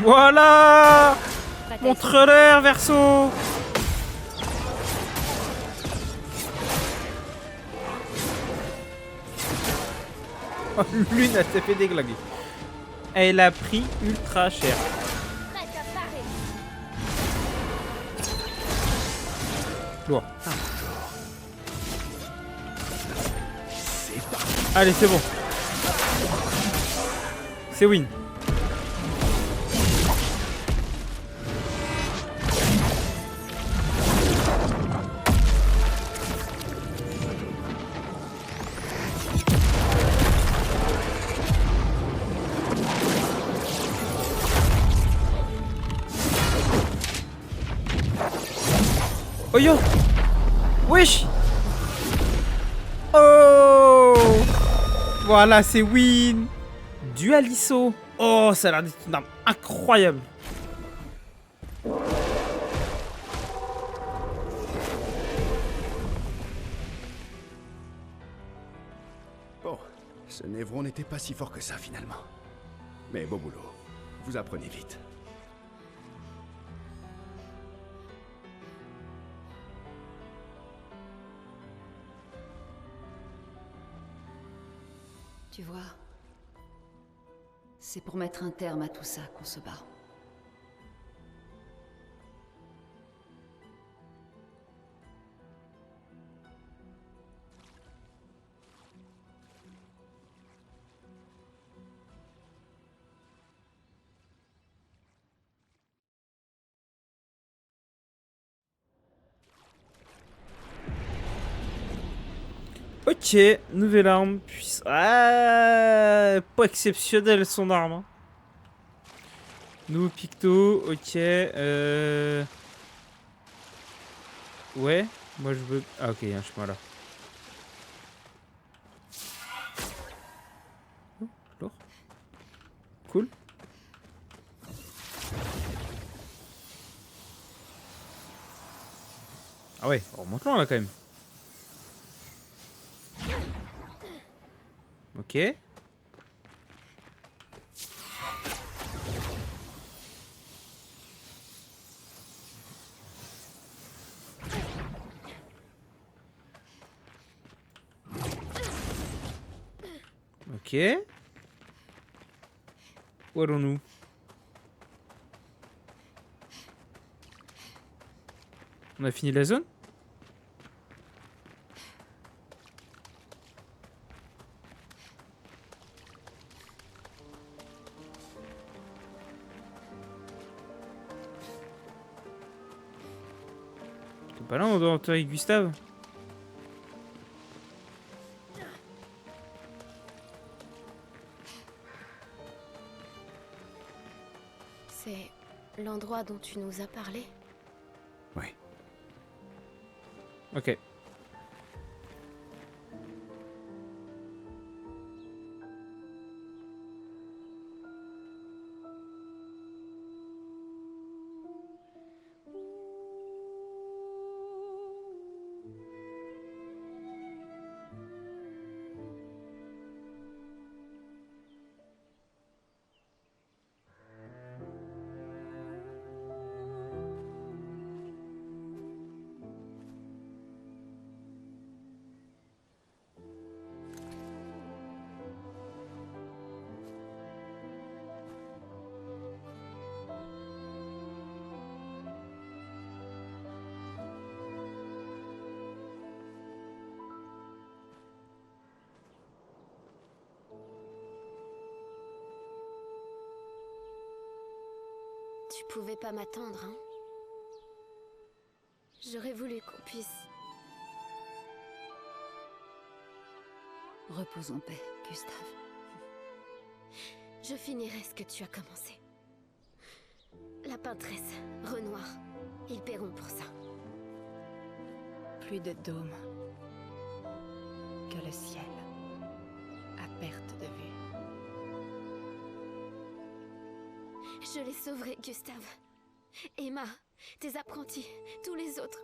Voilà. Montre-leur, Verso. Oh, Lune, elle s'est fait déglinguer. Elle a pris ultra cher. Lourd. Allez, c'est bon. C'est win. Oh yo! Wesh! Oh! Voilà, c'est win! Dualiso! Oh, ça a l'air d'être une arme incroyable! Bon, ce Névron n'était pas si fort que ça finalement. Mais beau boulot. Vous apprenez vite. Tu vois, c'est pour mettre un terme à tout ça qu'on se bat. Ok, nouvelle arme. Ah, pas exceptionnel son arme. Hein. Nouveau picto, ok. Ouais, moi je veux. Ah, ok, il y a un chemin là. Oh, lourd. Cool. Ah ouais, on remonte loin là quand même. Ok. Ok. Où allons-nous? On a fini la zone? C'est pas là, on doit entrer avec Gustave. C'est l'endroit dont tu nous as parlé? Oui. Ok. Tu pouvais pas m'attendre, hein? J'aurais voulu qu'on puisse... Repose en paix, Gustave. Je finirai ce que tu as commencé. La peintresse, Renoir, ils paieront pour ça. Plus de dôme que le ciel, à perte de vue. Je les sauverai, Gustave. Emma, tes apprentis, tous les autres.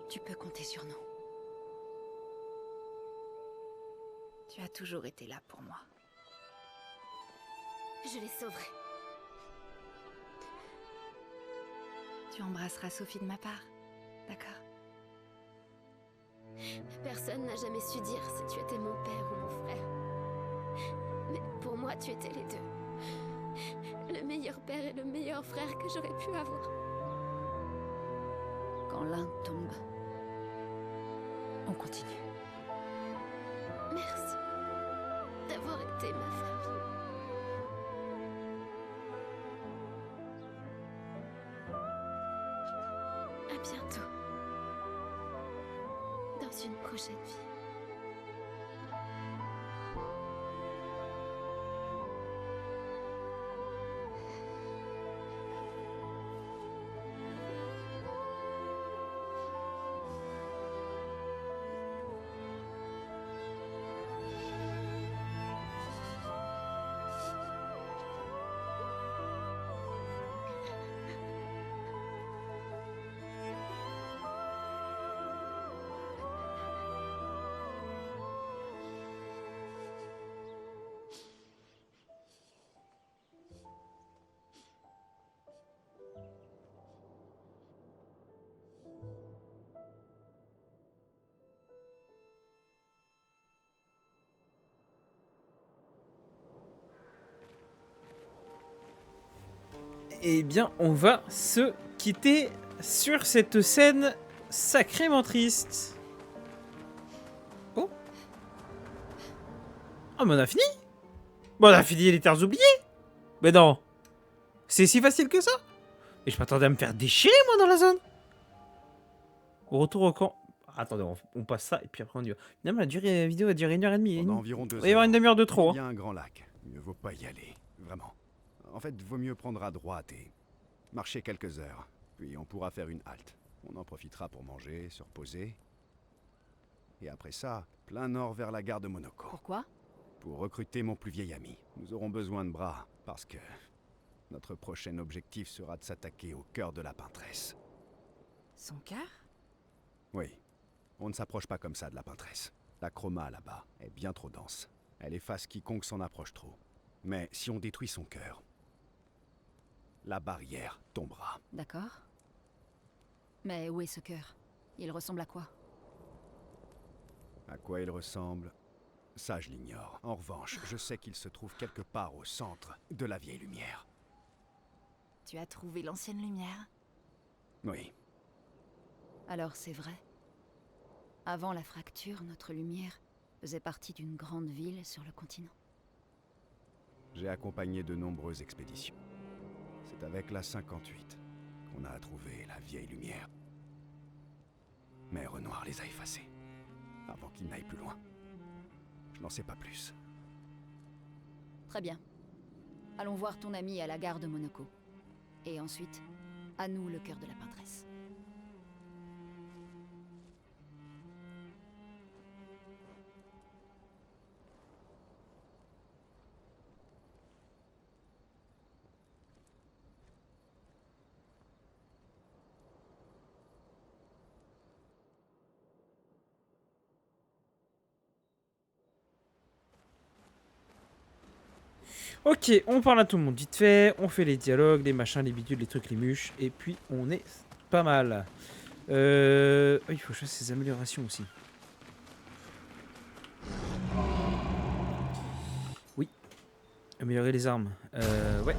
Tu peux compter sur nous. Tu as toujours été là pour moi. Je les sauverai. Tu embrasseras Sophie de ma part, d'accord? Personne n'a jamais su dire si tu étais mon père ou mon frère. Mais pour moi, tu étais les deux. Le meilleur père et le meilleur frère que j'aurais pu avoir. Quand l'un tombe, on continue. Merci d'avoir été ma famille. À bientôt. Dans une prochaine vie. Eh bien, on va se quitter sur cette scène sacrément triste. Oh. Ah, mais on a fini? Bon, on a fini les terres oubliées? Mais non. C'est si facile que ça? Et je m'attendais à me faire déchirer, moi, dans la zone. Au retour au camp. Attendez, on passe ça et puis après on y va. Finalement, la vidéo va durer 1h30. Pendant environ 2 Il va y avoir une demi-heure de trop. Il y a un grand lac. Mieux vaut pas y aller. Vraiment. En fait, vaut mieux prendre à droite et marcher quelques heures. Puis on pourra faire une halte. On en profitera pour manger, se reposer. Et après ça, plein nord vers la gare de Monoko. Pourquoi? Pour recruter mon plus vieil ami. Nous aurons besoin de bras, parce que notre prochain objectif sera de s'attaquer au cœur de la peintresse. Son cœur? Oui. On ne s'approche pas comme ça de la peintresse. La chroma là-bas est bien trop dense. Elle efface quiconque s'en approche trop. Mais si on détruit son cœur, la barrière tombera. D'accord. Mais où est ce cœur? Il ressemble à quoi? À quoi il ressemble? Ça, je l'ignore. En revanche, je sais qu'il se trouve quelque part au centre de la vieille lumière. Tu as trouvé l'ancienne lumière? Oui. Alors c'est vrai. Avant la fracture, notre lumière faisait partie d'une grande ville sur le continent. J'ai accompagné de nombreuses expéditions. C'est avec la 58 qu'on a trouvé la vieille lumière. Mais Renoir les a effacés, avant qu'ils n'aillent plus loin. Je n'en sais pas plus. Très bien. Allons voir ton ami à la gare de Monoko. Et ensuite, à nous le cœur de la peintresse. Ok, on parle à tout le monde vite fait, on fait les dialogues, les machins, les bidules, les trucs, les mûches, et puis on est pas mal. Oh, il faut que je fasse ces améliorations aussi. Oui, améliorer les armes. Ouais.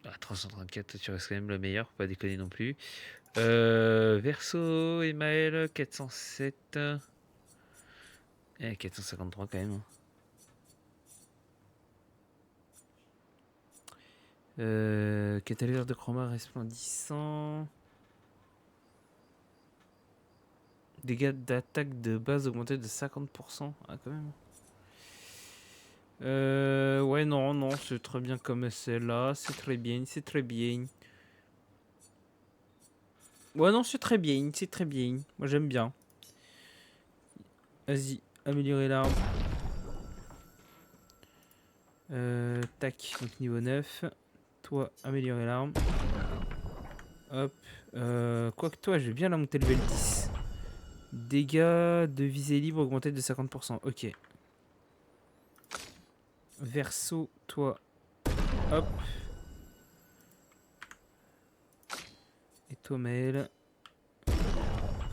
Ah, 334, tu restes quand même le meilleur, faut pas déconner non plus. Verso, Emael, 407. 453 quand même. Catalyseur de chroma resplendissant. Dégâts d'attaque de base augmentés de 50%. Ah, quand même. Ouais, non, c'est très bien comme c'est là. C'est très bien. Ouais, non, c'est très bien. Moi, j'aime bien. Vas-y, améliorer l'arme. Tac, donc niveau 9. Toi, améliorer l'arme. Hop. Quoique toi, je vais bien la monter level 10. Dégâts de visée libre augmentés de 50%. Ok. Verso, toi. Hop. Et toi, Maël.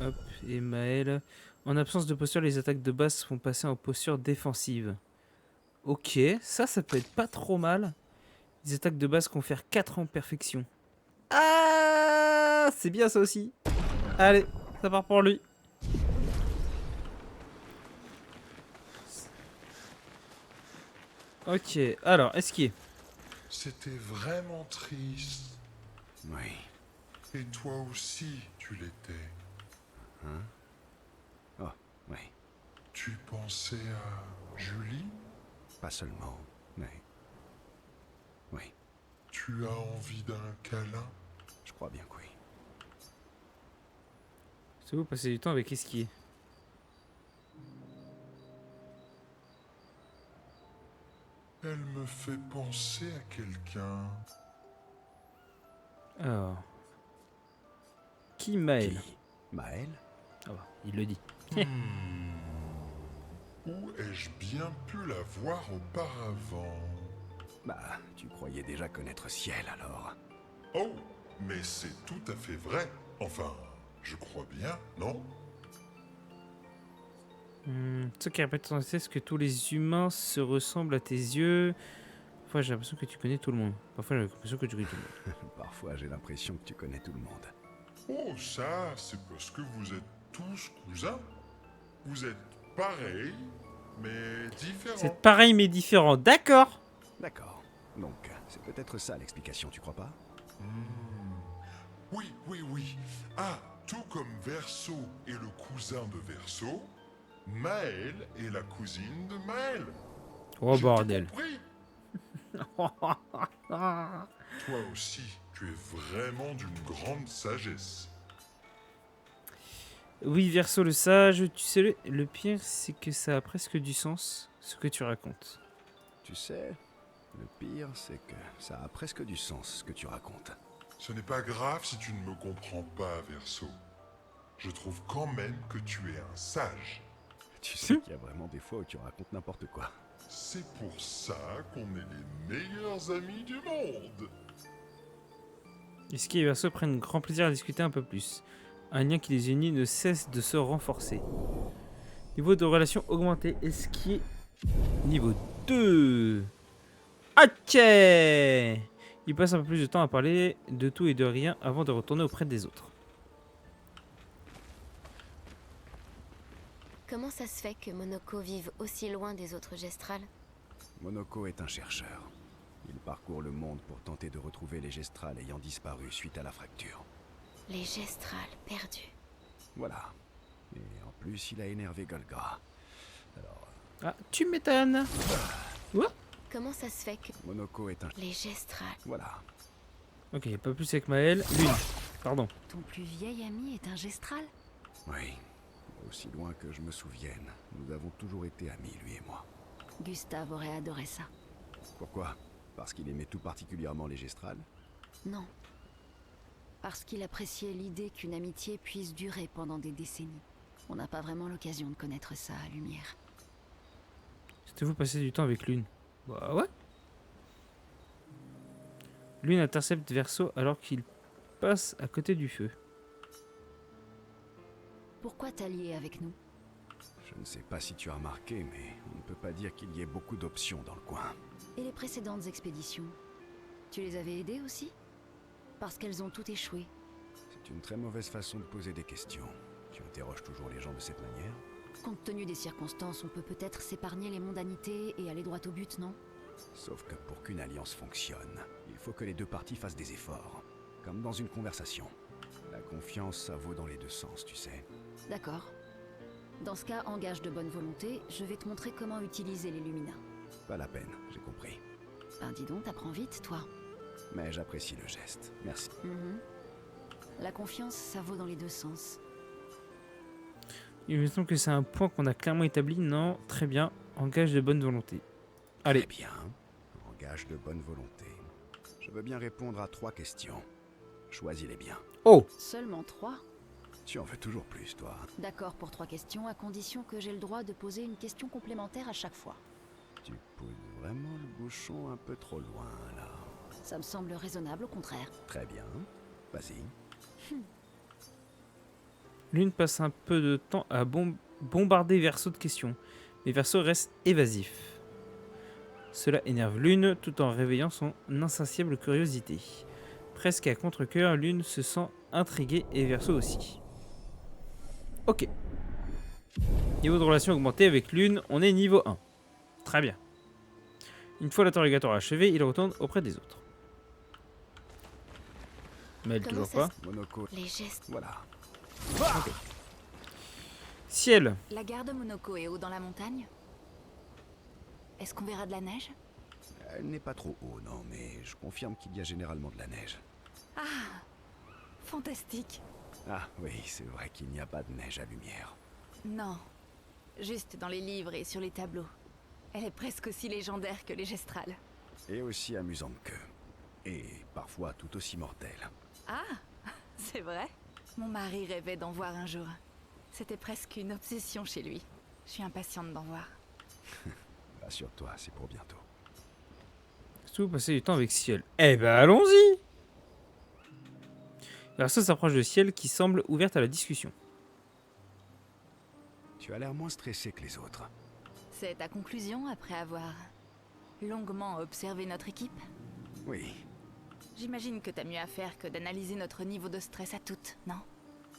Hop. Et Maël. En absence de posture, les attaques de base se font passer en posture défensive. Ok. Ça peut être pas trop mal. Les attaques de base confèrent 4 en perfection. Ah, c'est bien ça aussi. Allez, ça part pour lui. Ok, alors, esquive. C'était vraiment triste. Oui. Et toi aussi, tu l'étais. Hein? Oh, oui. Tu pensais à Julie? Pas seulement, mais... Oui, Tu as envie d'un câlin? je crois bien que oui. C'est vous passer du temps avec esquive. Elle me fait penser à quelqu'un. Alors. Qui Maël? Qui? Maël? Ah bah, il le dit. Où ai-je bien pu la voir auparavant? Bah, tu croyais déjà connaître Ciel alors. Oh, mais c'est tout à fait vrai. Enfin, je crois bien, non? Ce qui répète sans cesse que tous les humains se ressemblent à tes yeux. Parfois j'ai l'impression que tu connais tout le monde. Parfois j'ai l'impression que tu connais tout le monde. Parfois j'ai l'impression que tu connais tout le monde. Oh, ça, c'est parce que vous êtes tous cousins. Vous êtes pareils, mais différents. C'est pareil mais différent, d'accord? D'accord. Donc, c'est peut-être ça l'explication, tu crois pas? Oui. Ah, tout comme Verso est le cousin de Verso, Maël est la cousine de Maël. Oh J'ai bordel. tout compris. Toi aussi, tu es vraiment d'une grande sagesse. Oui, Verso le sage, tu sais, le pire c'est que ça a presque du sens ce que tu racontes. Tu sais, le pire, c'est que ça a presque du sens ce que tu racontes. Ce n'est pas grave si tu ne me comprends pas, Verso. Je trouve quand même que tu es un sage. Tu sais qu'il y a vraiment des fois où tu racontes n'importe quoi. C'est pour ça qu'on est les meilleurs amis du monde. Esquive et Verso prennent grand plaisir à discuter un peu plus. Un lien qui les unit ne cesse de se renforcer. Niveau de relation augmenté. Esquive niveau 2. Ok. Il passe un peu plus de temps à parler de tout et de rien avant de retourner auprès des autres. Comment ça se fait que Monoko vive aussi loin des autres gestrales? Monoko est un chercheur. Il parcourt le monde pour tenter de retrouver les gestrales ayant disparu suite à la fracture. Les gestrales perdus. Voilà. Et en plus, il a énervé Golgra. Alors, Ah, tu m'étonnes. Comment ça se fait que Monoko est un... les gestrales... Voilà. Ok, pas plus avec Maël. Lune. Pardon. Ton plus vieil ami est un gestral? Oui. Aussi loin que je me souvienne, nous avons toujours été amis, lui et moi. Gustave aurait adoré ça. Pourquoi? Parce qu'il aimait tout particulièrement les gestrales? Non. Parce qu'il appréciait l'idée qu'une amitié puisse durer pendant des décennies. On n'a pas vraiment l'occasion de connaître ça à Lumière. Souhaitez-vous passer du temps avec Lune? Bah ouais. Lune intercepte Verseau alors qu'il passe à côté du feu. Pourquoi t'allier avec nous? Je ne sais pas si tu as remarqué, mais on ne peut pas dire qu'il y ait beaucoup d'options dans le coin. Et les précédentes expéditions? Tu les avais aidées aussi? Parce qu'elles ont toutes échoué. C'est une très mauvaise façon de poser des questions. Tu interroges toujours les gens de cette manière? Compte tenu des circonstances, on peut peut-être s'épargner les mondanités et aller droit au but, non? Sauf que pour qu'une alliance fonctionne, il faut que les deux parties fassent des efforts. Comme dans une conversation. La confiance, ça vaut dans les deux sens, tu sais. D'accord. Dans ce cas, en gage de bonne volonté, je vais te montrer comment utiliser les Lumina. Pas la peine, j'ai compris. Ben dis donc, t'apprends vite, toi. Mais j'apprécie le geste. Merci. La confiance, ça vaut dans les deux sens. Il me semble que c'est un point qu'on a clairement établi. Non, très bien. En gage de bonne volonté. Allez. Très bien. En gage de bonne volonté. Je veux bien répondre à 3 questions. Choisis-les bien. Oh! Seulement 3? Tu en veux toujours plus, toi. D'accord pour 3 questions, à condition que j'ai le droit de poser une question complémentaire à chaque fois. Tu pousses vraiment le bouchon un peu trop loin, là. Ça me semble raisonnable, au contraire. Très bien. Vas-y. Lune passe un peu de temps à bombarder Verseau de questions. Mais Verseau reste évasif. Cela énerve Lune tout en réveillant son insatiable curiosité. Presque à contre-cœur, Lune se sent intriguée et Verseau aussi. Ok. Niveau de relation augmenté avec Lune, on est niveau 1. Très bien. Une fois l'interrogatoire achevé, il retourne auprès des autres. Mais elle Comment toujours ça pas. Monoko. Les gestes... Voilà. Ciel. La gare de Monoko est haut dans la montagne? Est-ce qu'on verra de la neige? Elle n'est pas trop haut, non, mais je confirme qu'il y a généralement de la neige. Ah, fantastique. Ah oui, c'est vrai qu'il n'y a pas de neige à Lumière. Non, juste dans les livres et sur les tableaux. Elle est presque aussi légendaire que les gestrales. Et aussi amusante qu'eux. Et parfois tout aussi mortelle. Ah, c'est vrai? Mon mari rêvait d'en voir un jour. C'était presque une obsession chez lui. Je suis impatiente d'en voir. Rassure-toi, c'est pour bientôt. Surtout passer du temps avec Ciel. Eh ben allons-y. Verseau s'approche de Ciel qui semble ouverte à la discussion. Tu as l'air moins stressé que les autres. C'est ta conclusion après avoir longuement observé notre équipe? Oui, J'imagine que t'as mieux à faire que d'analyser notre niveau de stress à toutes, non?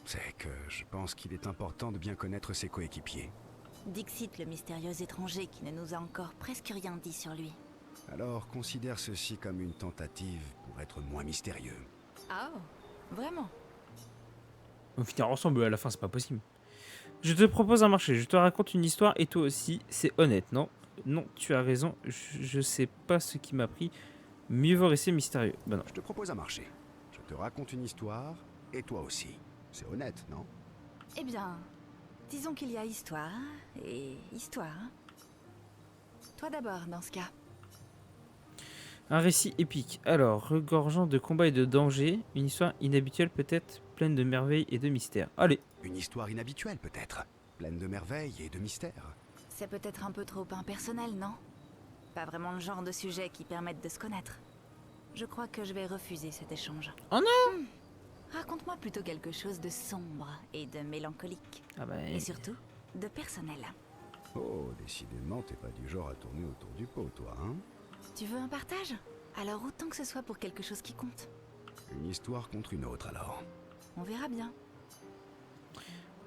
c'est que je pense qu'il est important de bien connaître ses coéquipiers. Dixit, le mystérieux étranger qui ne nous a encore presque rien dit sur lui. Alors considère ceci comme une tentative pour être moins mystérieux. Ah, vraiment? On va finir ensemble à la fin, c'est pas possible. Je te propose un marché, je te raconte une histoire et toi aussi, c'est honnête, non? Non, tu as raison, je sais pas ce qui m'a pris. Mieux vaut rester mystérieux. Bah non. Je te propose un marché. Je te raconte une histoire, et toi aussi. C'est honnête, non? Eh bien, disons qu'il y a histoire et histoire. Toi d'abord, dans ce cas. Un récit épique. Alors, regorgeant de combats et de dangers, une histoire inhabituelle peut-être, pleine de merveilles et de mystères. Allez. Une histoire inhabituelle, peut-être. Pleine de merveilles et de mystères. C'est peut-être un peu trop impersonnel, non? Pas vraiment le genre de sujet qui permette de se connaître. Je crois que je vais refuser cet échange. Oh non! Raconte-moi plutôt quelque chose de sombre et de mélancolique. Ah bah... Et surtout, de personnel. Oh, décidément, t'es pas du genre à tourner autour du pot, toi, hein? Tu veux un partage? Alors autant que ce soit pour quelque chose qui compte. Une histoire contre une autre, alors. On verra bien.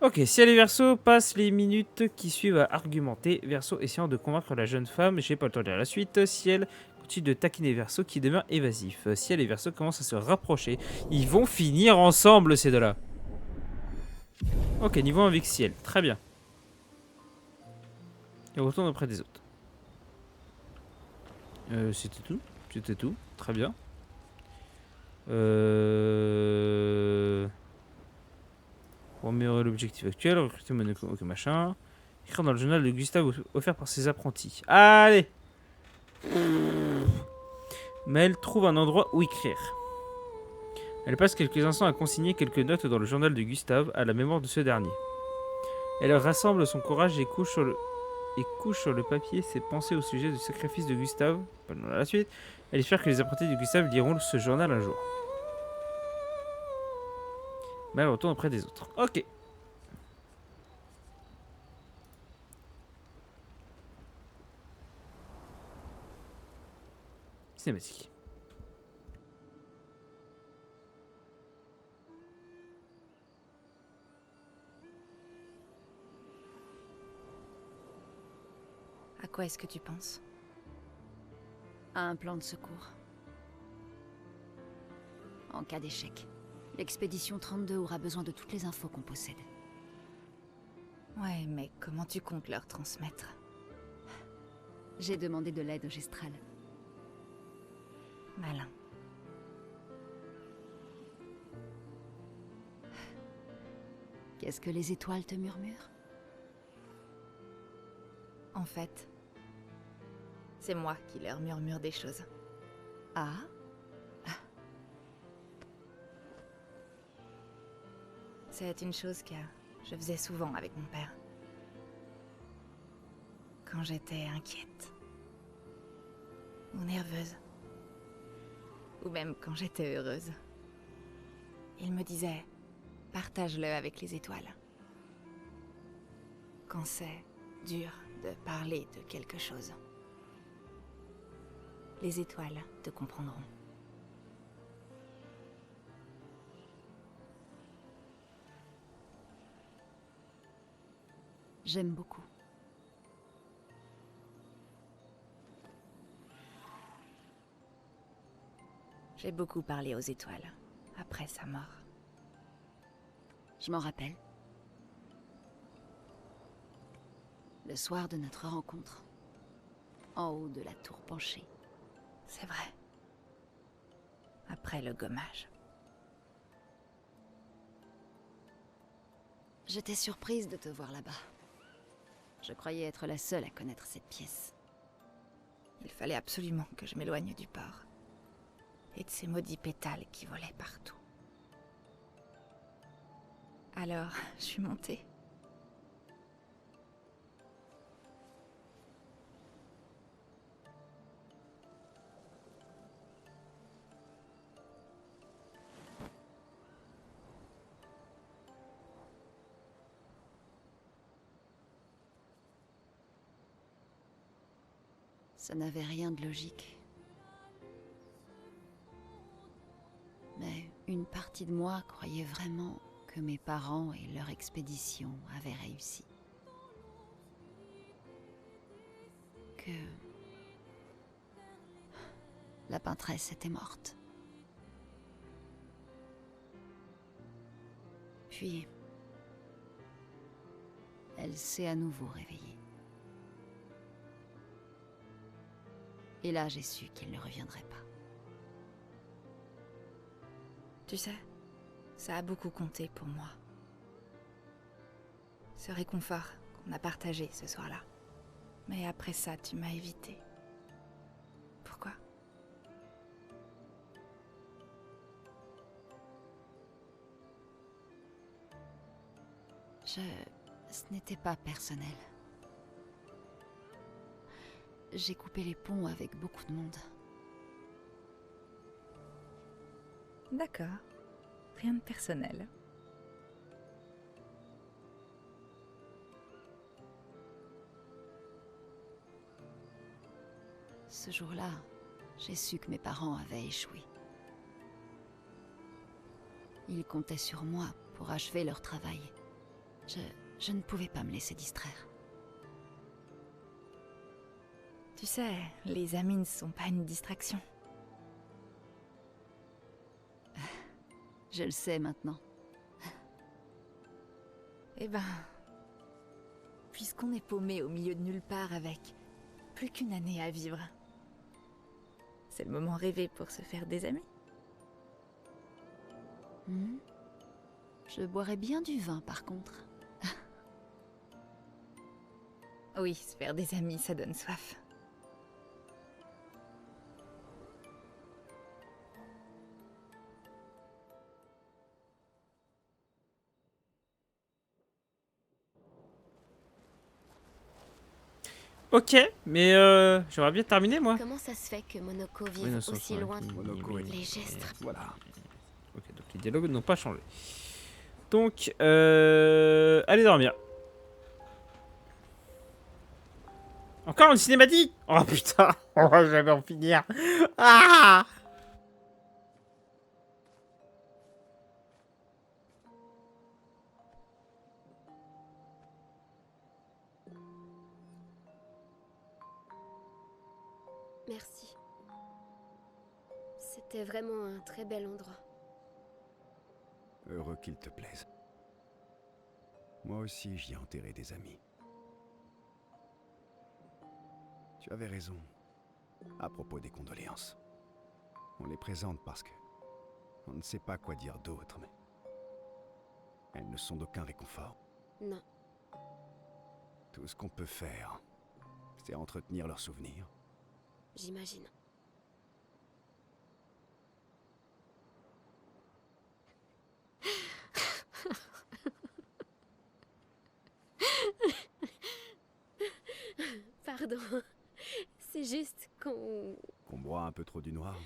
Ok, Ciel et Verseau passent les minutes qui suivent à argumenter. Verseau essayant de convaincre la jeune femme. J'ai pas le temps de lire la suite. Ciel continue de taquiner Verseau qui demeure évasif. Ciel et Verseau commencent à se rapprocher. Ils vont finir ensemble, ces deux-là. Ok, niveau 1 avec Ciel. Très bien. Et on retourne auprès des autres. C'était tout. C'était tout. Très bien. Pour améliorer l'objectif actuel, recruter Monaco, ok machin. Écrire dans le journal de Gustave offert par ses apprentis. Allez. Mais elle trouve un endroit où écrire. Elle passe quelques instants à consigner quelques notes dans le journal de Gustave à la mémoire de ce dernier. Elle rassemble son courage et couche sur le papier ses pensées au sujet du sacrifice de Gustave. Pendant la suite, elle espère que les apprentis de Gustave liront ce journal un jour. Mais elle retourne auprès des autres. Ok. Cinématique. À quoi est-ce que tu penses? À un plan de secours. En cas d'échec, l'expédition 32 aura besoin de toutes les infos qu'on possède. Ouais, mais comment tu comptes leur transmettre? J'ai demandé de l'aide au Gestral. Malin. Qu'est-ce que les étoiles te murmurent? En fait, c'est moi qui leur murmure des choses. Ah? C'est une chose que je faisais souvent avec mon père. Quand j'étais inquiète. Ou nerveuse. Ou même quand j'étais heureuse. Il me disait, partage-le avec les étoiles. Quand c'est dur de parler de quelque chose. Les étoiles te comprendront. J'aime beaucoup. J'ai beaucoup parlé aux étoiles, après sa mort. Je m'en rappelle. Le soir de notre rencontre. En haut de la tour penchée. C'est vrai. Après le gommage. J'étais surprise de te voir là-bas. Je croyais être la seule à connaître cette pièce. Il fallait absolument que je m'éloigne du port. Et de ces maudits pétales qui volaient partout. Alors, je suis montée. Ça n'avait rien de logique. Mais une partie de moi croyait vraiment que mes parents et leur expédition avaient réussi. Que la peintresse était morte. Puis, elle s'est à nouveau réveillée. Et là, j'ai su qu'il ne reviendrait pas. Tu sais, ça a beaucoup compté pour moi. Ce réconfort qu'on a partagé ce soir-là. Mais après ça, tu m'as évité. Pourquoi? Ce n'était pas personnel. J'ai coupé les ponts avec beaucoup de monde. D'accord. Rien de personnel. Ce jour-là, j'ai su que mes parents avaient échoué. Ils comptaient sur moi pour achever leur travail. Je ne pouvais pas me laisser distraire. Tu sais, les amis ne sont pas une distraction. Je le sais maintenant. Eh ben... puisqu'on est paumé au milieu de nulle part avec plus qu'une année à vivre, C'est le moment rêvé pour se faire des amis. Je boirais bien du vin, par contre. Oui, se faire des amis, ça donne soif. Ok, mais j'aimerais bien terminer moi. Comment ça se fait que Monoko vive Oui, non, ça, aussi ouais, loin Monoko est- Les gestes. Voilà. Ok, donc les dialogues n'ont pas changé. Donc, allez dormir. Encore une cinématique. Oh putain, on va jamais en finir. Ah! Merci. C'était vraiment un très bel endroit. Heureux qu'il te plaise. Moi aussi, j'y ai enterré des amis. Tu avais raison. À propos des condoléances. On les présente parce que... on ne sait pas quoi dire d'autre, mais... elles ne sont d'aucun réconfort. Non, Tout ce qu'on peut faire, c'est entretenir leurs souvenirs. j'imagine. Pardon. C'est juste qu'on... Qu'on boit un peu trop du noir.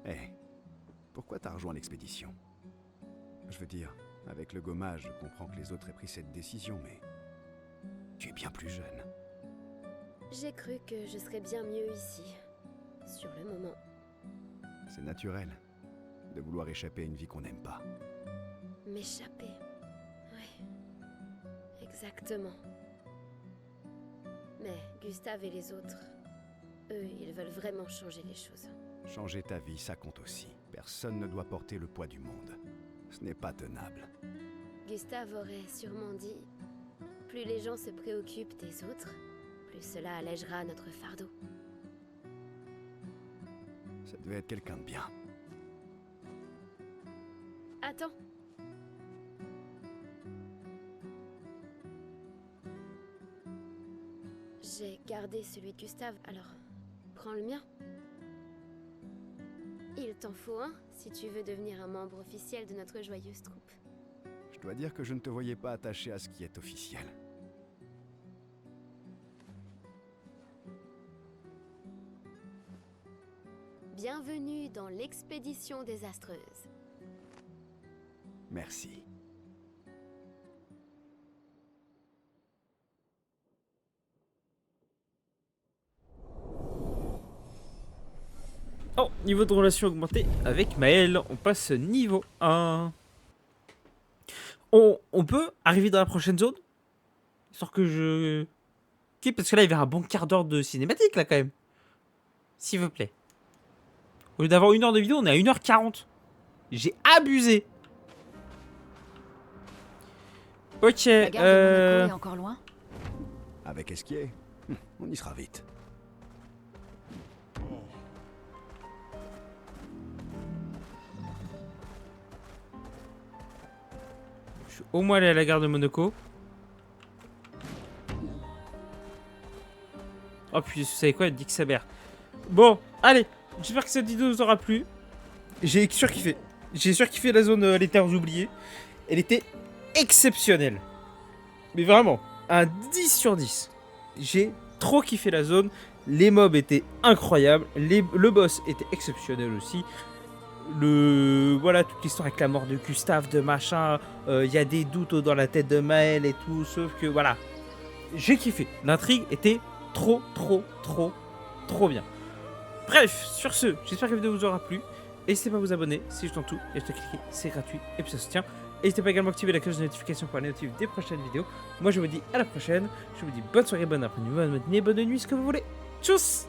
Hé, pourquoi t'as rejoint l'expédition? Je veux dire, avec le gommage, je comprends que les autres aient pris cette décision, mais... tu es bien plus jeune. J'ai cru que je serais bien mieux ici. Sur le moment. C'est naturel de vouloir échapper à une vie qu'on n'aime pas. M'échapper. Oui. Exactement. Mais Gustave et les autres, eux, ils veulent vraiment changer les choses. Changer ta vie, ça compte aussi. Personne ne doit porter le poids du monde. Ce n'est pas tenable. Gustave aurait sûrement dit, plus les gens se préoccupent des autres, plus cela allègera notre fardeau. Ça devait être quelqu'un de bien. Attends. J'ai gardé celui de Gustave, alors prends le mien. Il t'en faut un si tu veux devenir un membre officiel de notre joyeuse troupe. Je dois dire que je ne te voyais pas attaché à ce qui est officiel. Bienvenue dans l'expédition désastreuse. Merci. Oh, niveau de relation augmenté avec Maël, on passe niveau 1. On peut arriver dans la prochaine zone? Histoire que je... Ok, parce que là, il y avait un bon quart d'heure de cinématique, là, quand même. S'il vous plaît. Au lieu d'avoir 1 heure de vidéo, on est à 1h40. J'ai abusé. Ok, La gare de Monaco est encore loin? Avec Esquier, on y sera vite. je suis au moins allé à la gare de Monaco. Oh, puis vous savez quoi, Dick Saber. Bon, allez, j'espère que cette vidéo vous aura plu. J'ai surkiffé. J'ai surkiffé la zone les terres oubliées. Elle était exceptionnelle. Mais vraiment, un 10 sur 10. J'ai trop kiffé la zone. Les mobs étaient incroyables. Le boss était exceptionnel aussi. Voilà, toute l'histoire avec la mort de Gustave, de machin. Il y a des doutes dans la tête de Maël et tout. Sauf que voilà, j'ai kiffé. L'intrigue était trop bien. Bref, sur ce, j'espère que la vidéo vous aura plu. N'hésitez pas à vous abonner, c'est juste en tout. Et juste à cliquer, c'est gratuit et puis ça se tient. N'hésitez pas également à activer la cloche de notification pour les notifs des prochaines vidéos. Moi je vous dis à la prochaine. Je vous dis bonne soirée, bonne après-midi, bonne matinée, bonne nuit, ce que vous voulez. Tchuss!